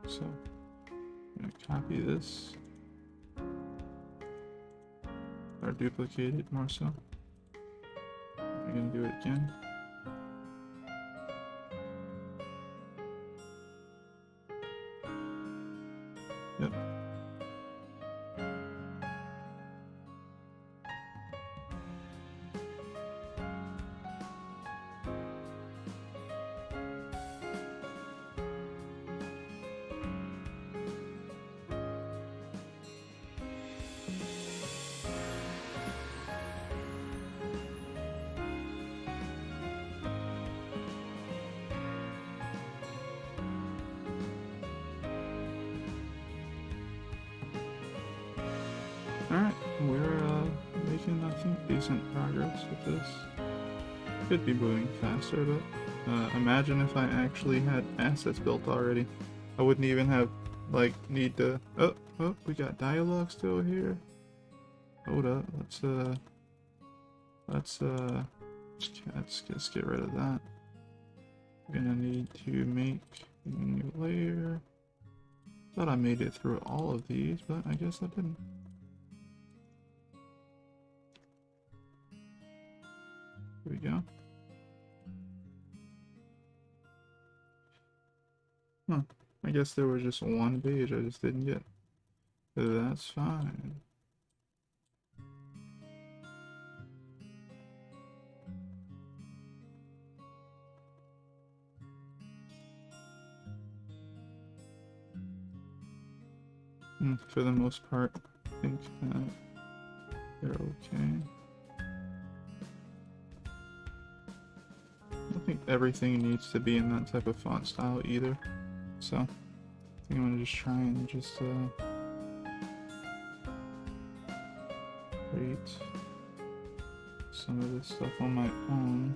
So, I'm gonna copy this. Or duplicate it more so. We're gonna do it again. Yep. Alright, we're making, I think, decent progress with this. Could be moving faster, but imagine if I actually had assets built already. I wouldn't even have, like, need to... Oh, we got dialogue still here. Hold up, let's get rid of that. We're gonna need to make a new layer. Thought I made it through all of these, but I guess I didn't. Here we go. Huh. I guess there was just one page I just didn't get. That's fine. For the most part, I think they're okay. I don't think everything needs to be in that type of font style either. So, I think I'm gonna just try and just create some of this stuff on my own.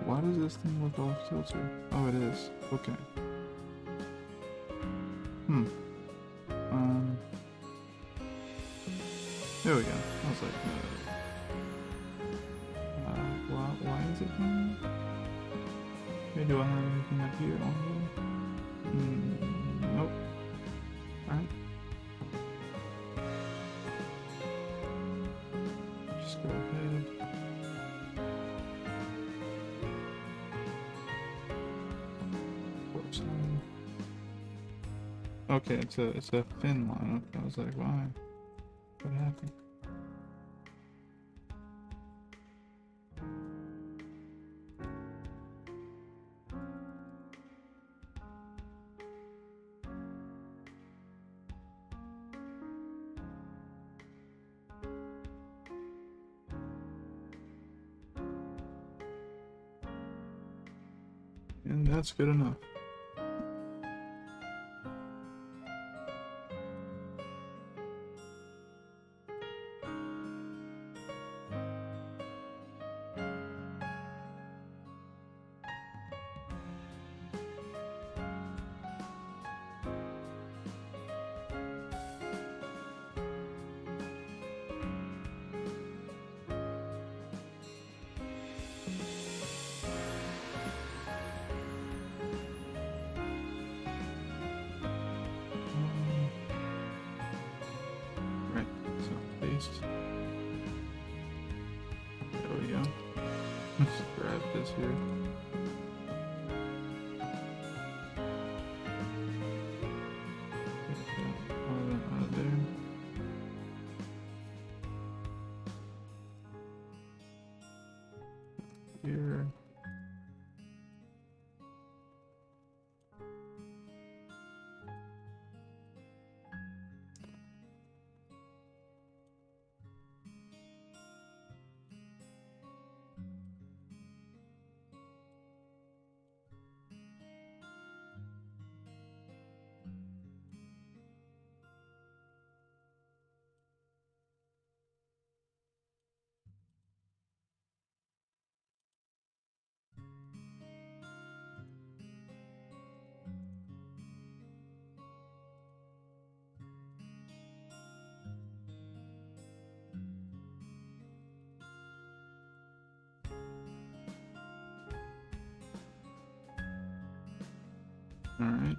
Why does this thing look off kilter? Oh, it is. Okay. There we go. I was like, why is it doing that? Okay, do I have anything up here on here? Nope. Alright. Just go ahead. Whoops. Okay, it's a thin line. Okay, I was like, why? What happened? And that's good enough. There we go. Let's grab this here. All that out of there. Here. Alright.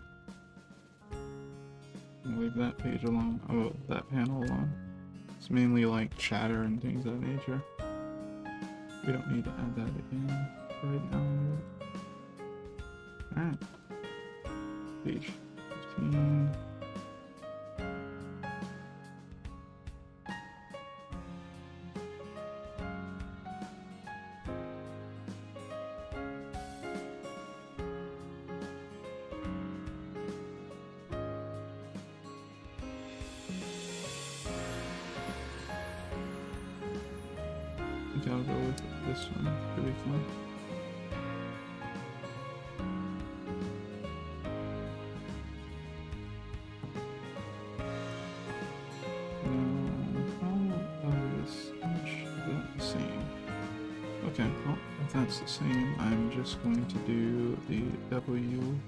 leave that page alone. Oh, that panel alone. It's mainly like chatter and things of that nature. We don't need to add that again right now. Alright. Page 15. I think I'll go with this one. Could be fun. Okay, well, if that's the same, I'm just going to do the W.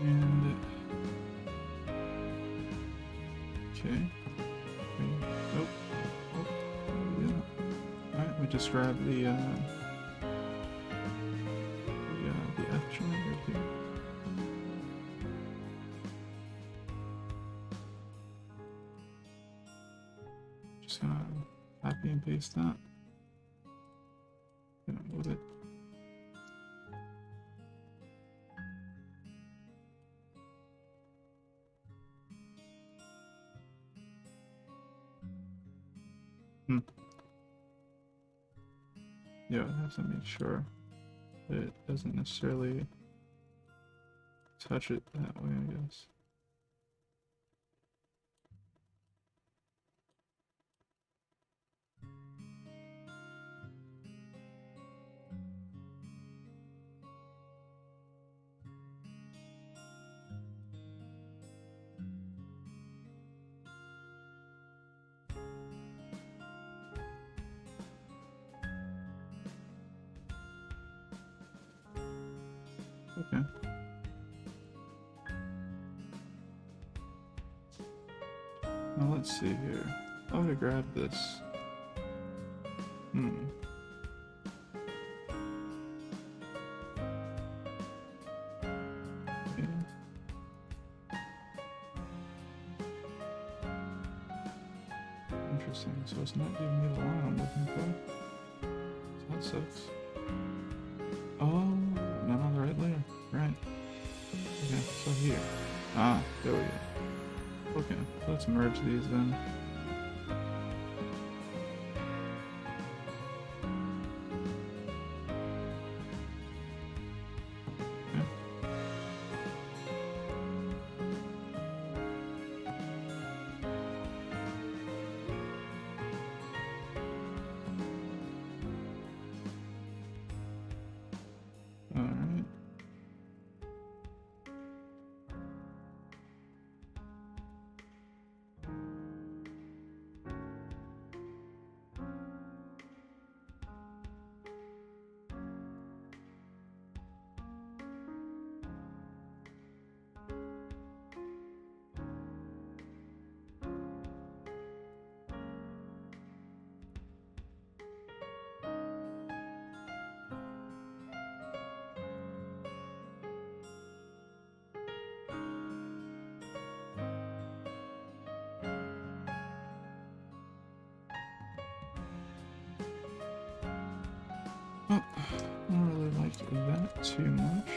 And okay. Nope. Oh, yeah. Alright, we just grab the F joint right here. Just gonna copy and paste that. Gonna move it. Yeah, I have to make sure that it doesn't necessarily touch it that way, I guess. Okay. Now let's see here. I'm gonna grab this. Okay. Interesting. So it's not giving me the line I'm looking for. So that sucks. Oh, not on the right layer. Right. Okay, so here. Ah, there we go. Okay, so let's merge these then. Okay. All right. Well, I don't really like that too much.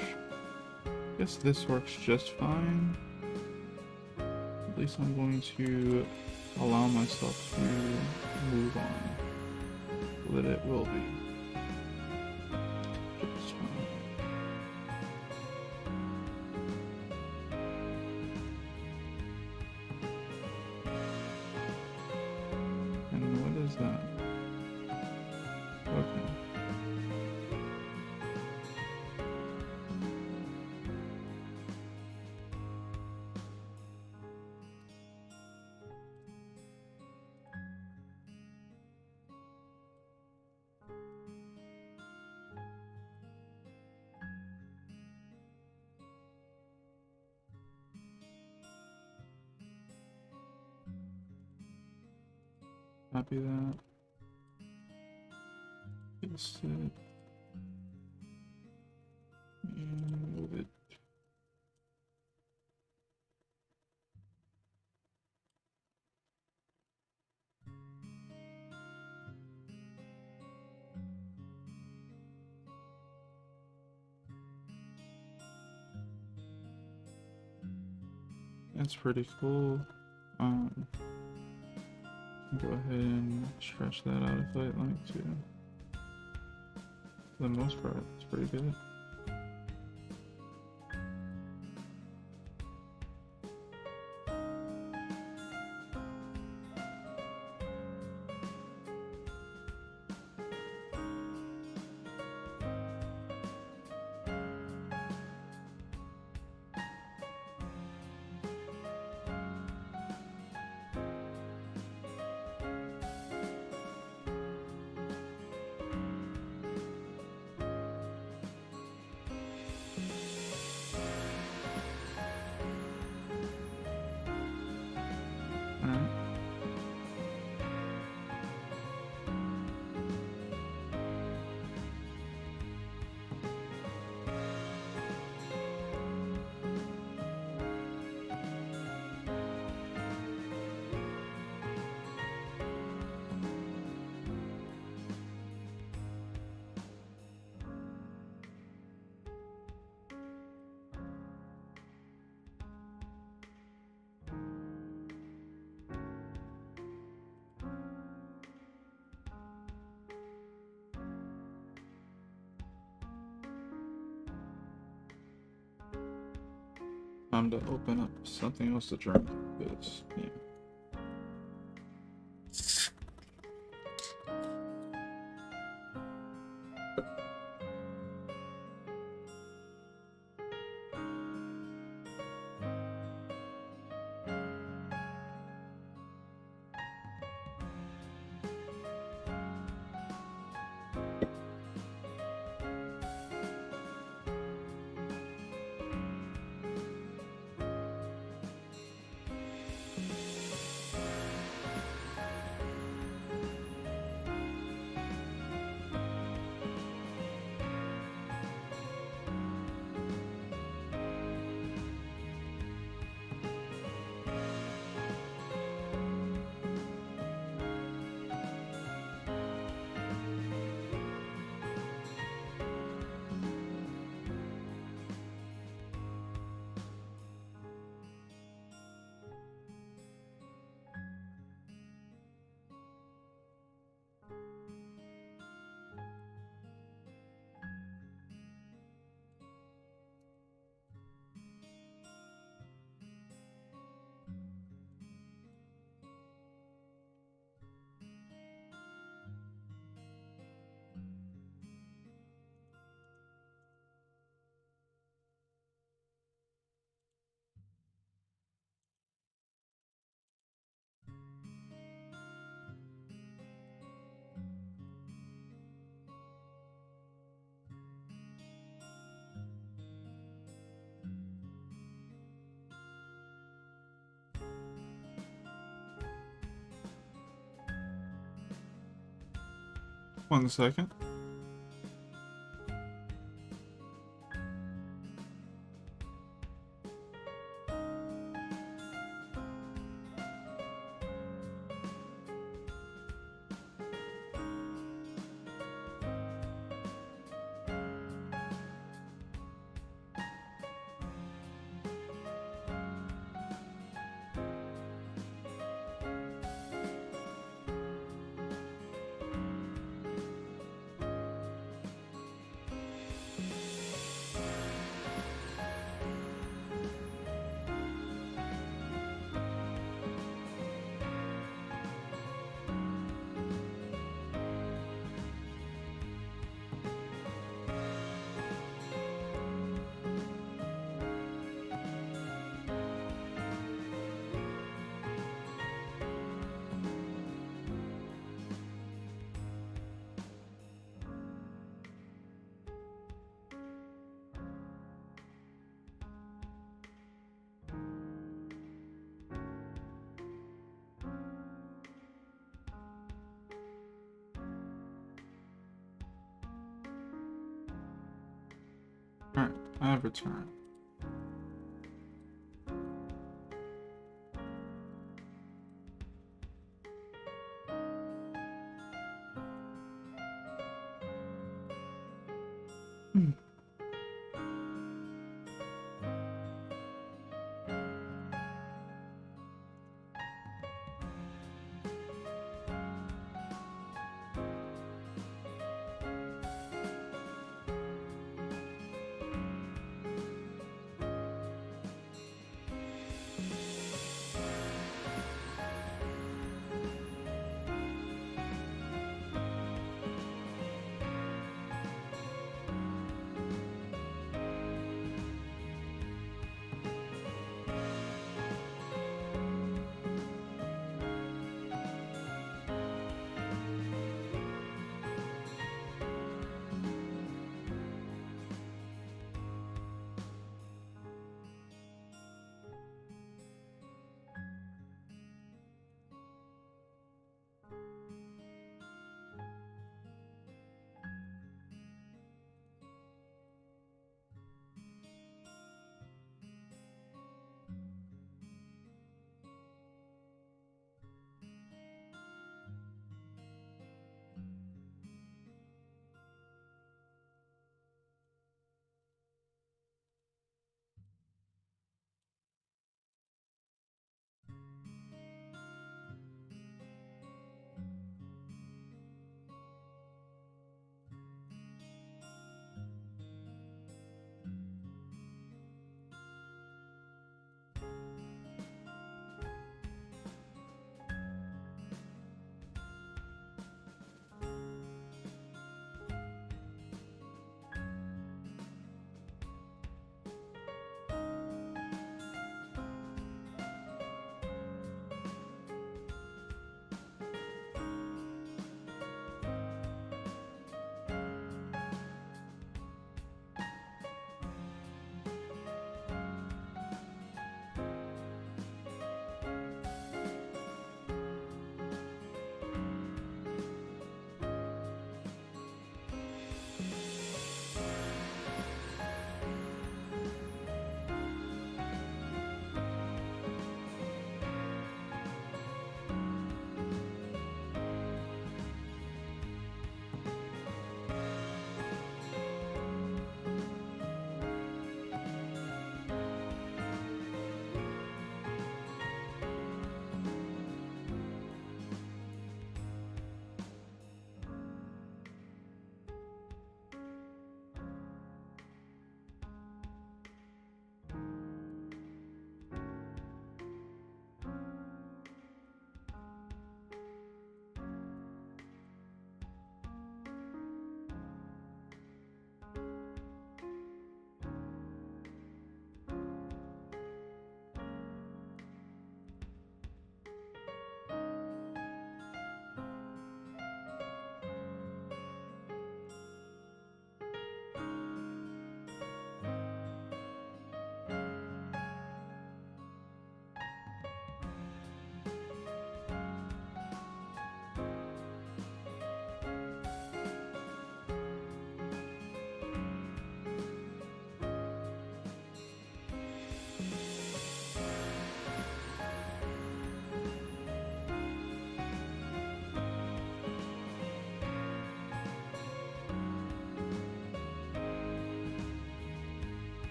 Guess this works just fine. At least I'm going to allow myself to move on. So that it will be just fine. And what is that? Okay. Copy that. Paste it. And move it. That's pretty cool. Go ahead and stretch that out if I'd like to. For the most part, it's pretty good. Alright. Time to open up something else to drink, because, yeah. One second. I have returned.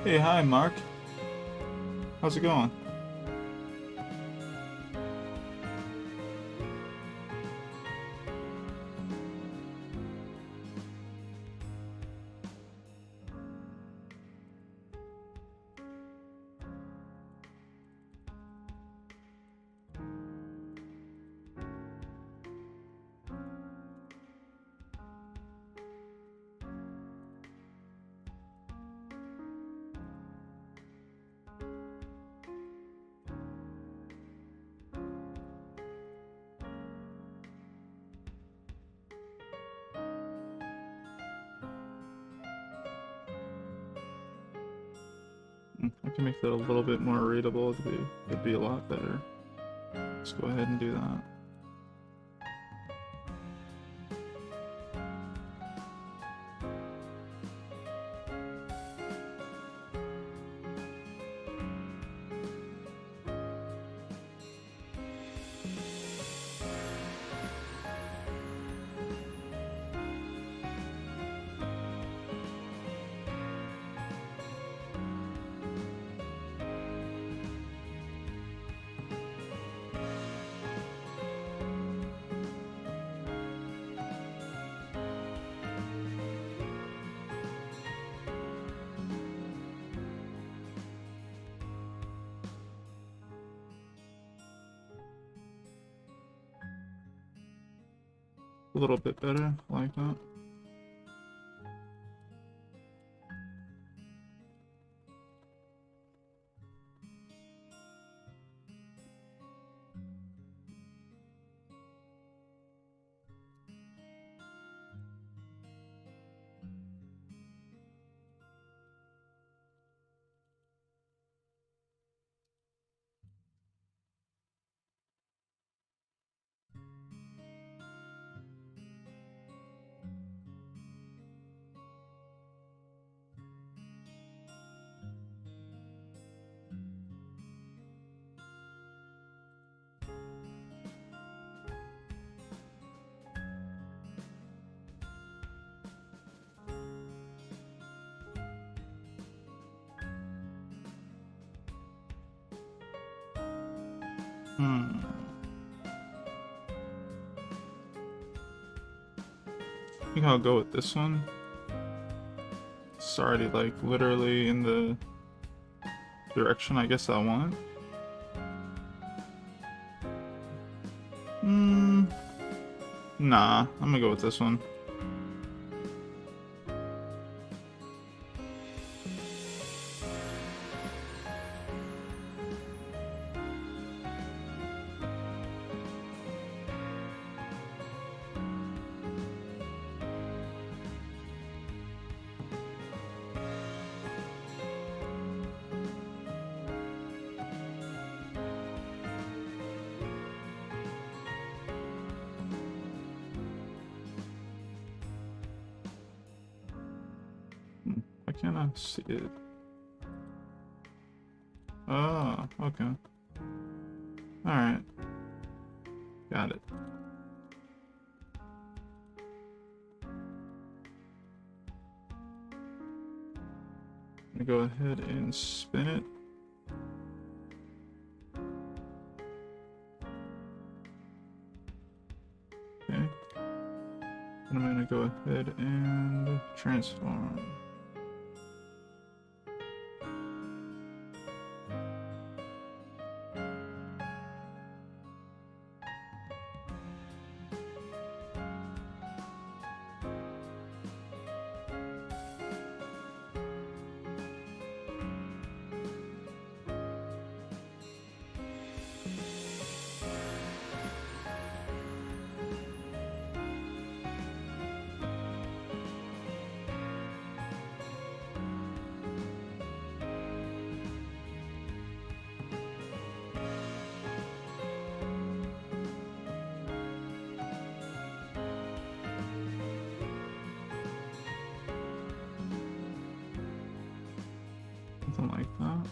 Hey, hi, Mark. How's it going? I can make that a little bit more readable. It'd be a lot better. Let's go ahead and do that. a little bit better. I like that. I think I'll go with this one. It's already like literally in the direction I guess I want. Nah, I'm gonna go with this one. Why can't I see it? Oh, okay. Alright. Got it. I'm gonna go ahead and spin it. Okay. And I'm gonna go ahead and transform. Something like that.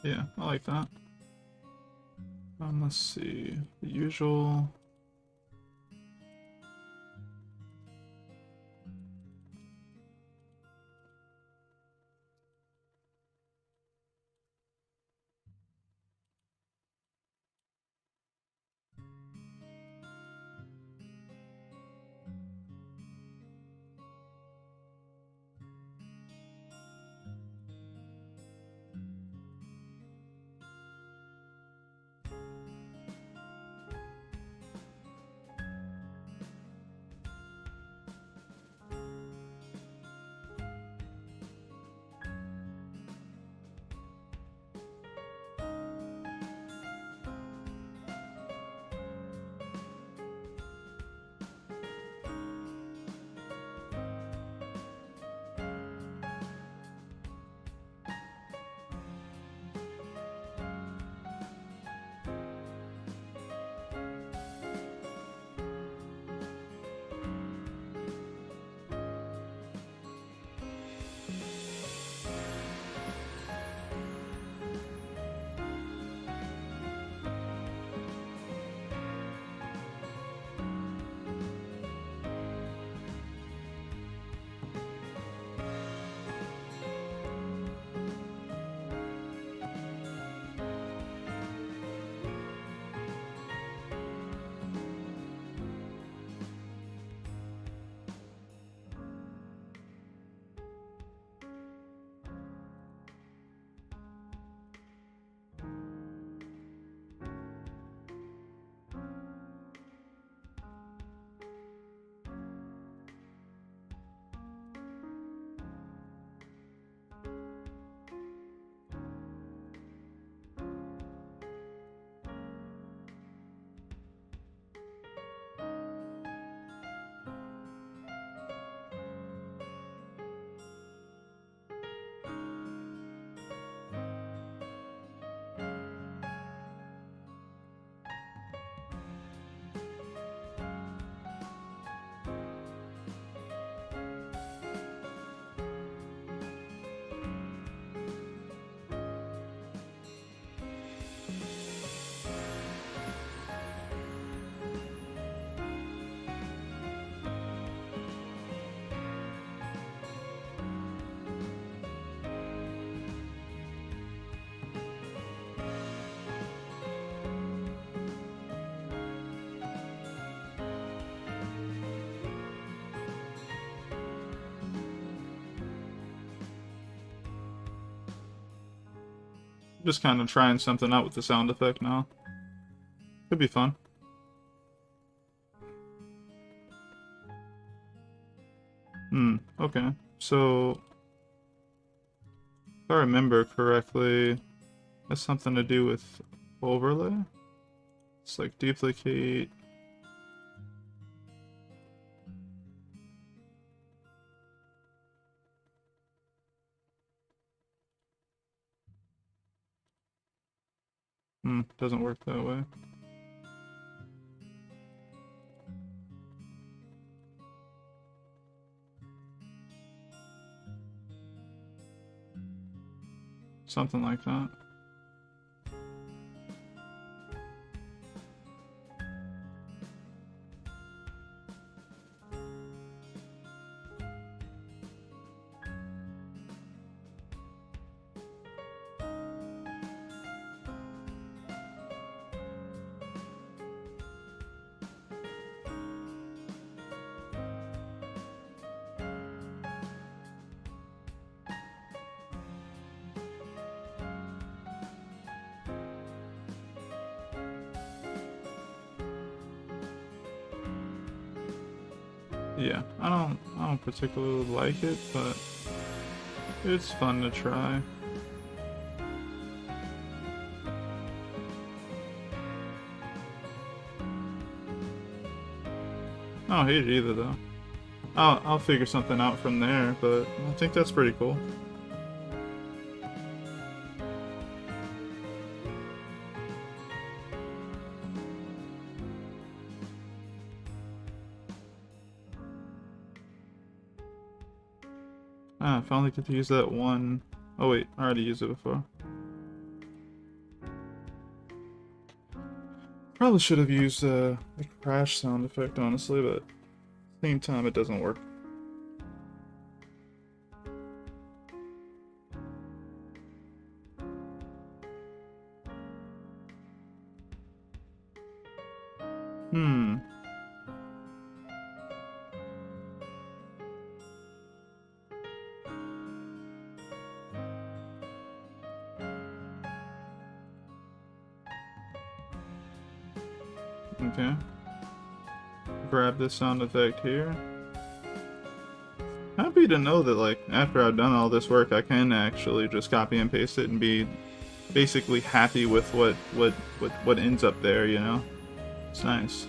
Yeah, I like that. Let's see. The usual. Just kind of trying something out with the sound effect now. Could be fun. Okay. So, if I remember correctly, has something to do with overlay? It's like duplicate. Doesn't work that way. Something like that. Yeah, I don't particularly like it, but it's fun to try. I don't hate it either though. I'll figure something out from there, but I think that's pretty cool. I finally get to use that one. Oh wait, I already used it before. Probably should have used the crash sound effect, honestly, but at the same time it doesn't work. Okay. Grab this sound effect here. Happy to know that, like, after I've done all this work, I can actually just copy and paste it and be basically happy with what ends up there, you know? It's nice.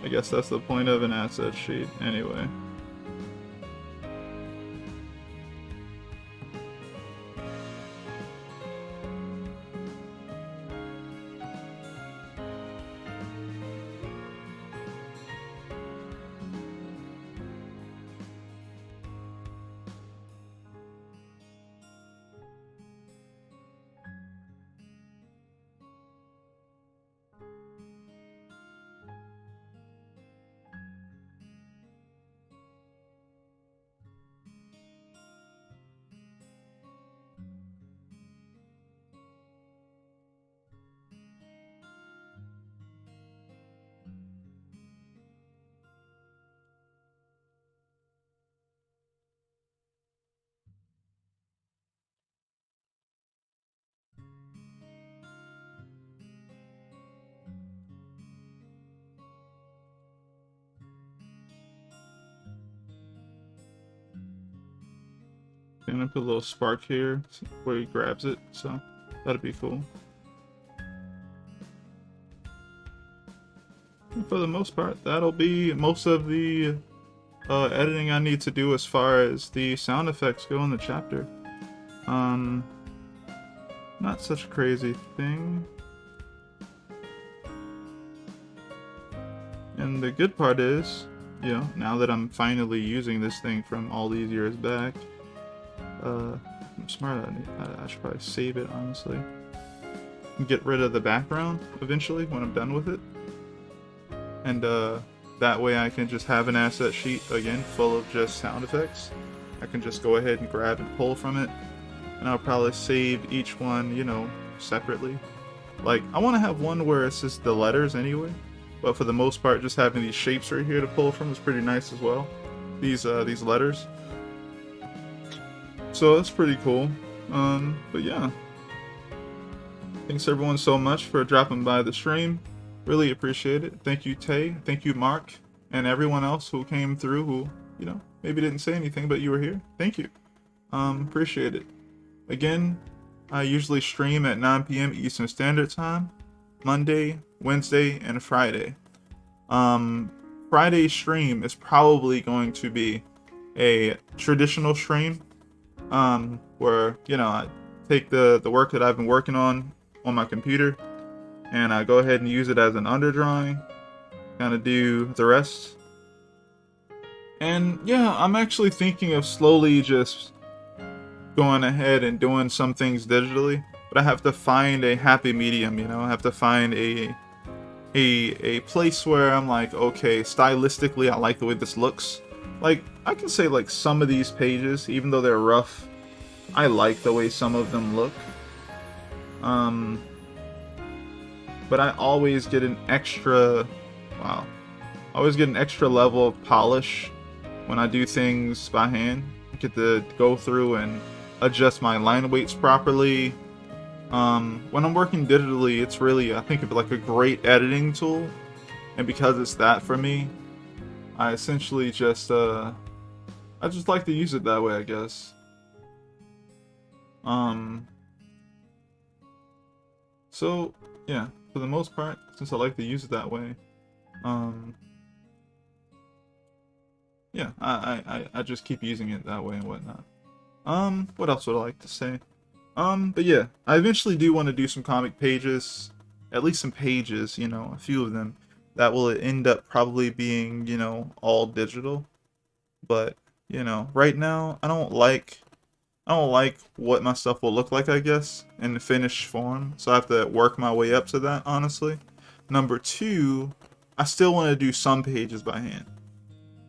I guess that's the point of an asset sheet, anyway. And I put a little spark here where he grabs it, so that'd be cool. And for the most part, that'll be most of the editing I need to do as far as the sound effects go in the chapter. Not such a crazy thing. And the good part is, you know, now that I'm finally using this thing from all these years back, I'm smart. I should probably save it, honestly. And get rid of the background eventually when I'm done with it. And that way I can just have an asset sheet again full of just sound effects. I can just go ahead and grab and pull from it. And I'll probably save each one, you know, separately. Like, I want to have one where it's just the letters anyway. But for the most part, just having these shapes right here to pull from is pretty nice as well. These letters. So that's pretty cool. But yeah, thanks everyone so much for dropping by the stream. Really appreciate it. Thank you, Tay. Thank you, Mark, and everyone else who came through who, maybe didn't say anything, but you were here. Thank you. Appreciate it. Again, I usually stream at 9 p.m. Eastern Standard Time, Monday, Wednesday, and Friday. Friday's stream is probably going to be a traditional stream, where, I take the work that I've been working on my computer, and I go ahead and use it as an underdrawing, kind of do the rest. And yeah, I'm actually thinking of slowly just going ahead and doing some things digitally, but I have to find a happy medium, I have to find a place where I'm like, okay, stylistically I like the way this looks. Like, I can say like some of these pages, even though they're rough, I like the way some of them look. But I always get an extra level of polish when I do things by hand. I get to go through and adjust my line weights properly. When I'm working digitally, it's really, I think of it like a great editing tool, and because it's that for me, I essentially just I just like to use it that way, I guess. So yeah, for the most part, since I like to use it that way, yeah, I just keep using it that way and whatnot. What else would I like to say? But yeah, I eventually do want to do some comic pages, at least some pages, a few of them, that will end up probably being, all digital. But, right now, I don't like what my stuff will look like, I guess, in the finished form. So I have to work my way up to that, honestly. Number two, I still want to do some pages by hand.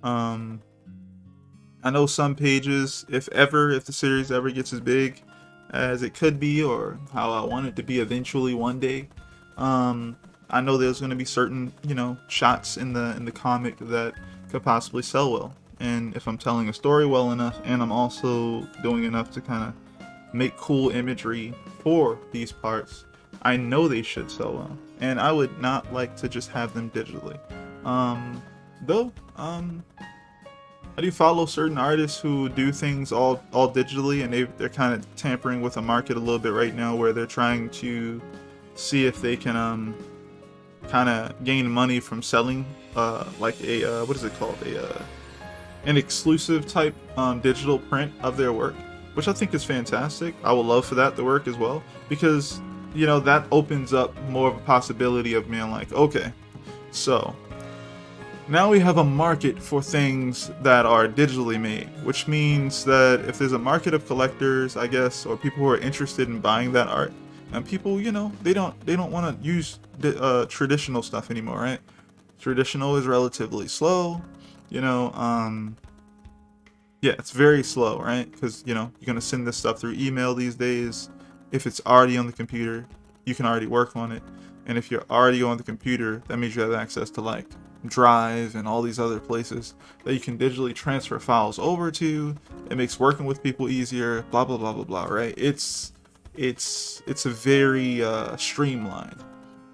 I know some pages, if the series ever gets as big as it could be, or how I want it to be eventually one day, I know there's going to be certain, shots in the comic that could possibly sell well. And if I'm telling a story well enough, and I'm also doing enough to kind of make cool imagery for these parts, I know they should sell well. And I would not like to just have them digitally. Though, I do follow certain artists who do things all digitally, and they're kind of tampering with the market a little bit right now, where they're trying to see if they can kind of gain money from selling like a what is it called, an exclusive type digital print of their work, which I think is fantastic. I would love for that to work as well, because that opens up more of a possibility of being like, okay, so now we have a market for things that are digitally made, which means that if there's a market of collectors, I guess, or people who are interested in buying that art, and people, they don't want to use traditional stuff anymore, right? Traditional is relatively slow, yeah, it's very slow, right? Because, you're going to send this stuff through email these days. If it's already on the computer, you can already work on it. And if you're already on the computer, that means you have access to like Drive and all these other places that you can digitally transfer files over to. It makes working with people easier, blah blah blah blah blah, right? It's a very streamlined,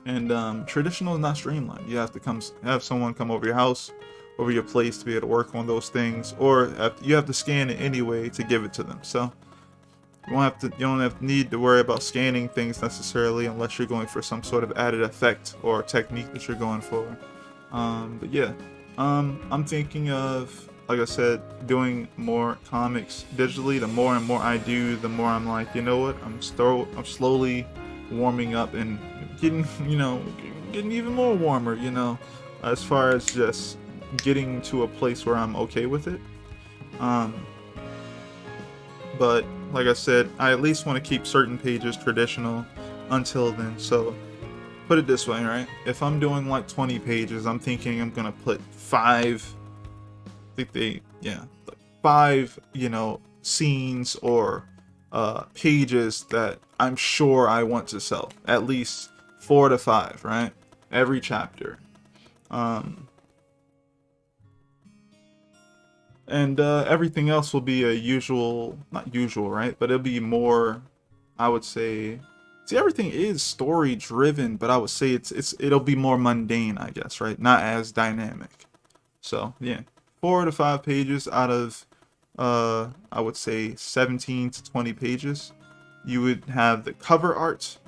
and traditional is not streamlined. You have to have someone come over your house, over your place, to be able to work on those things, or you have to scan it anyway to give it to them. So you don't need to worry about scanning things necessarily, unless you're going for some sort of added effect or technique that you're going for. But yeah, I'm thinking of, like I said, doing more comics digitally. The more and more I do, the more I'm like, you know what? I'm slowly warming up and getting even more warmer, as far as just getting to a place where I'm okay with it. But like I said, I at least want to keep certain pages traditional until then. So put it this way, right? If I'm doing like 20 pages, I'm thinking I'm gonna put five scenes or pages that I'm sure I want to sell. At least 4 to 5, right? Every chapter. And everything else will be a usual, not usual, right? But it'll be more, I would say, see, everything is story driven, but I would say it'll be more mundane, I guess, right? Not as dynamic. So yeah, 4 to 5 pages out of I would say 17 to 20 pages. You would have the cover art.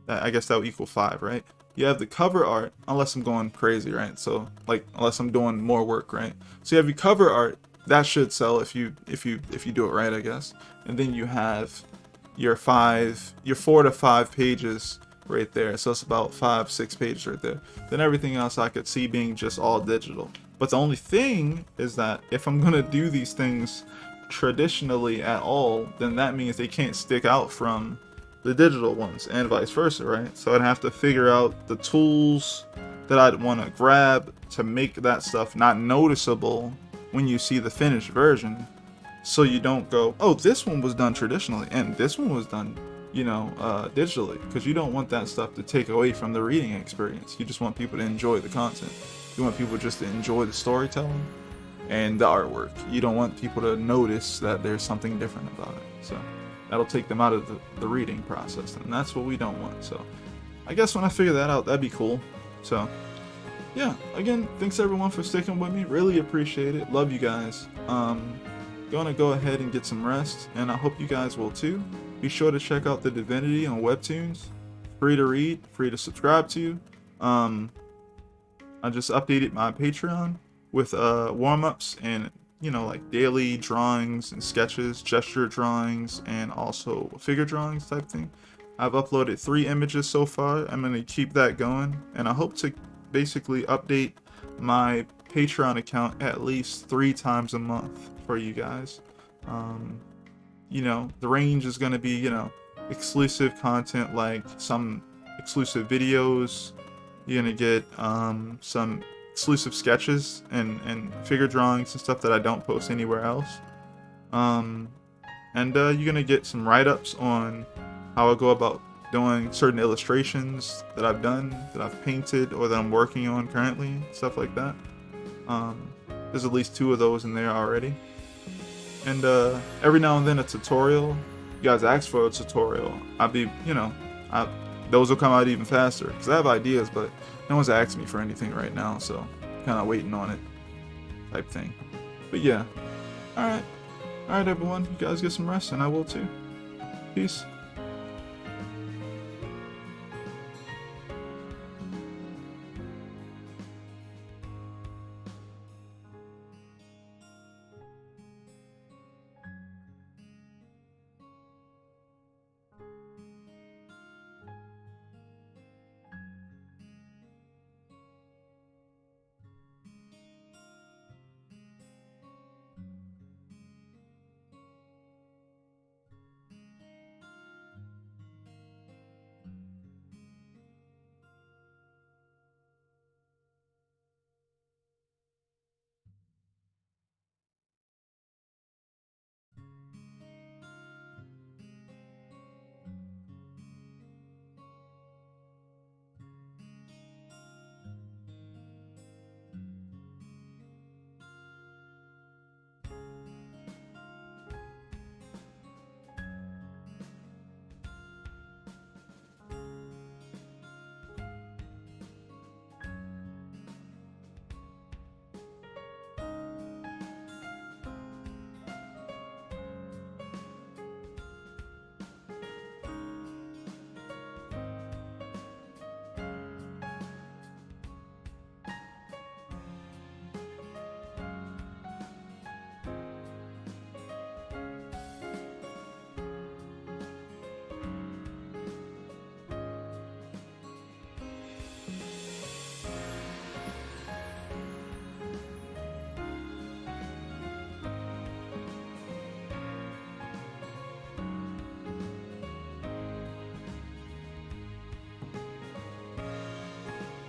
I guess that would equal 5, right? You have the cover art, unless I'm going crazy, right? So like, unless I'm doing more work, right? So you have your cover art that should sell if you do it right, I guess. And then you have your 4 to 5 pages right there. So it's about 5-6 pages right there. Then everything else I could see being just all digital. But the only thing is that if I'm gonna do these things traditionally at all, then that means they can't stick out from the digital ones and vice versa, right? So I'd have to figure out the tools that I'd want to grab to make that stuff not noticeable when you see the finished version, so you don't go, oh, this one was done traditionally and this one was done, digitally, because you don't want that stuff to take away from the reading experience. You just want people to enjoy the content. You want people just to enjoy the storytelling and the artwork. You don't want people to notice that there's something different about it. So that'll take them out of the reading process, and that's what we don't want. So I guess when I figure that out, that'd be cool. So yeah, again, thanks everyone for sticking with me. Really appreciate it. Love you guys. Gonna go ahead and get some rest, and I hope you guys will too. Be sure to check out the Divinity on webtoons. Free to read, free to subscribe to. I just updated my Patreon with warm-ups and like daily drawings and sketches, gesture drawings, and also figure drawings type thing. I've uploaded 3 images so far. I'm going to keep that going, and I hope to basically update my Patreon account at least 3 times a month for you guys. The range is going to be, exclusive content, like some exclusive videos. You're going to get some exclusive sketches and figure drawings and stuff that I don't post anywhere else. And you're going to get some write-ups on how I go about doing certain illustrations that I've done, that I've painted, or that I'm working on currently, stuff like that. There's at least 2 of those in there already. And every now and then a tutorial. You guys ask for a tutorial. Those will come out even faster, because I have ideas, but no one's asking me for anything right now, so kind of waiting on it type thing. But yeah. Alright everyone, you guys get some rest, and I will too. Peace.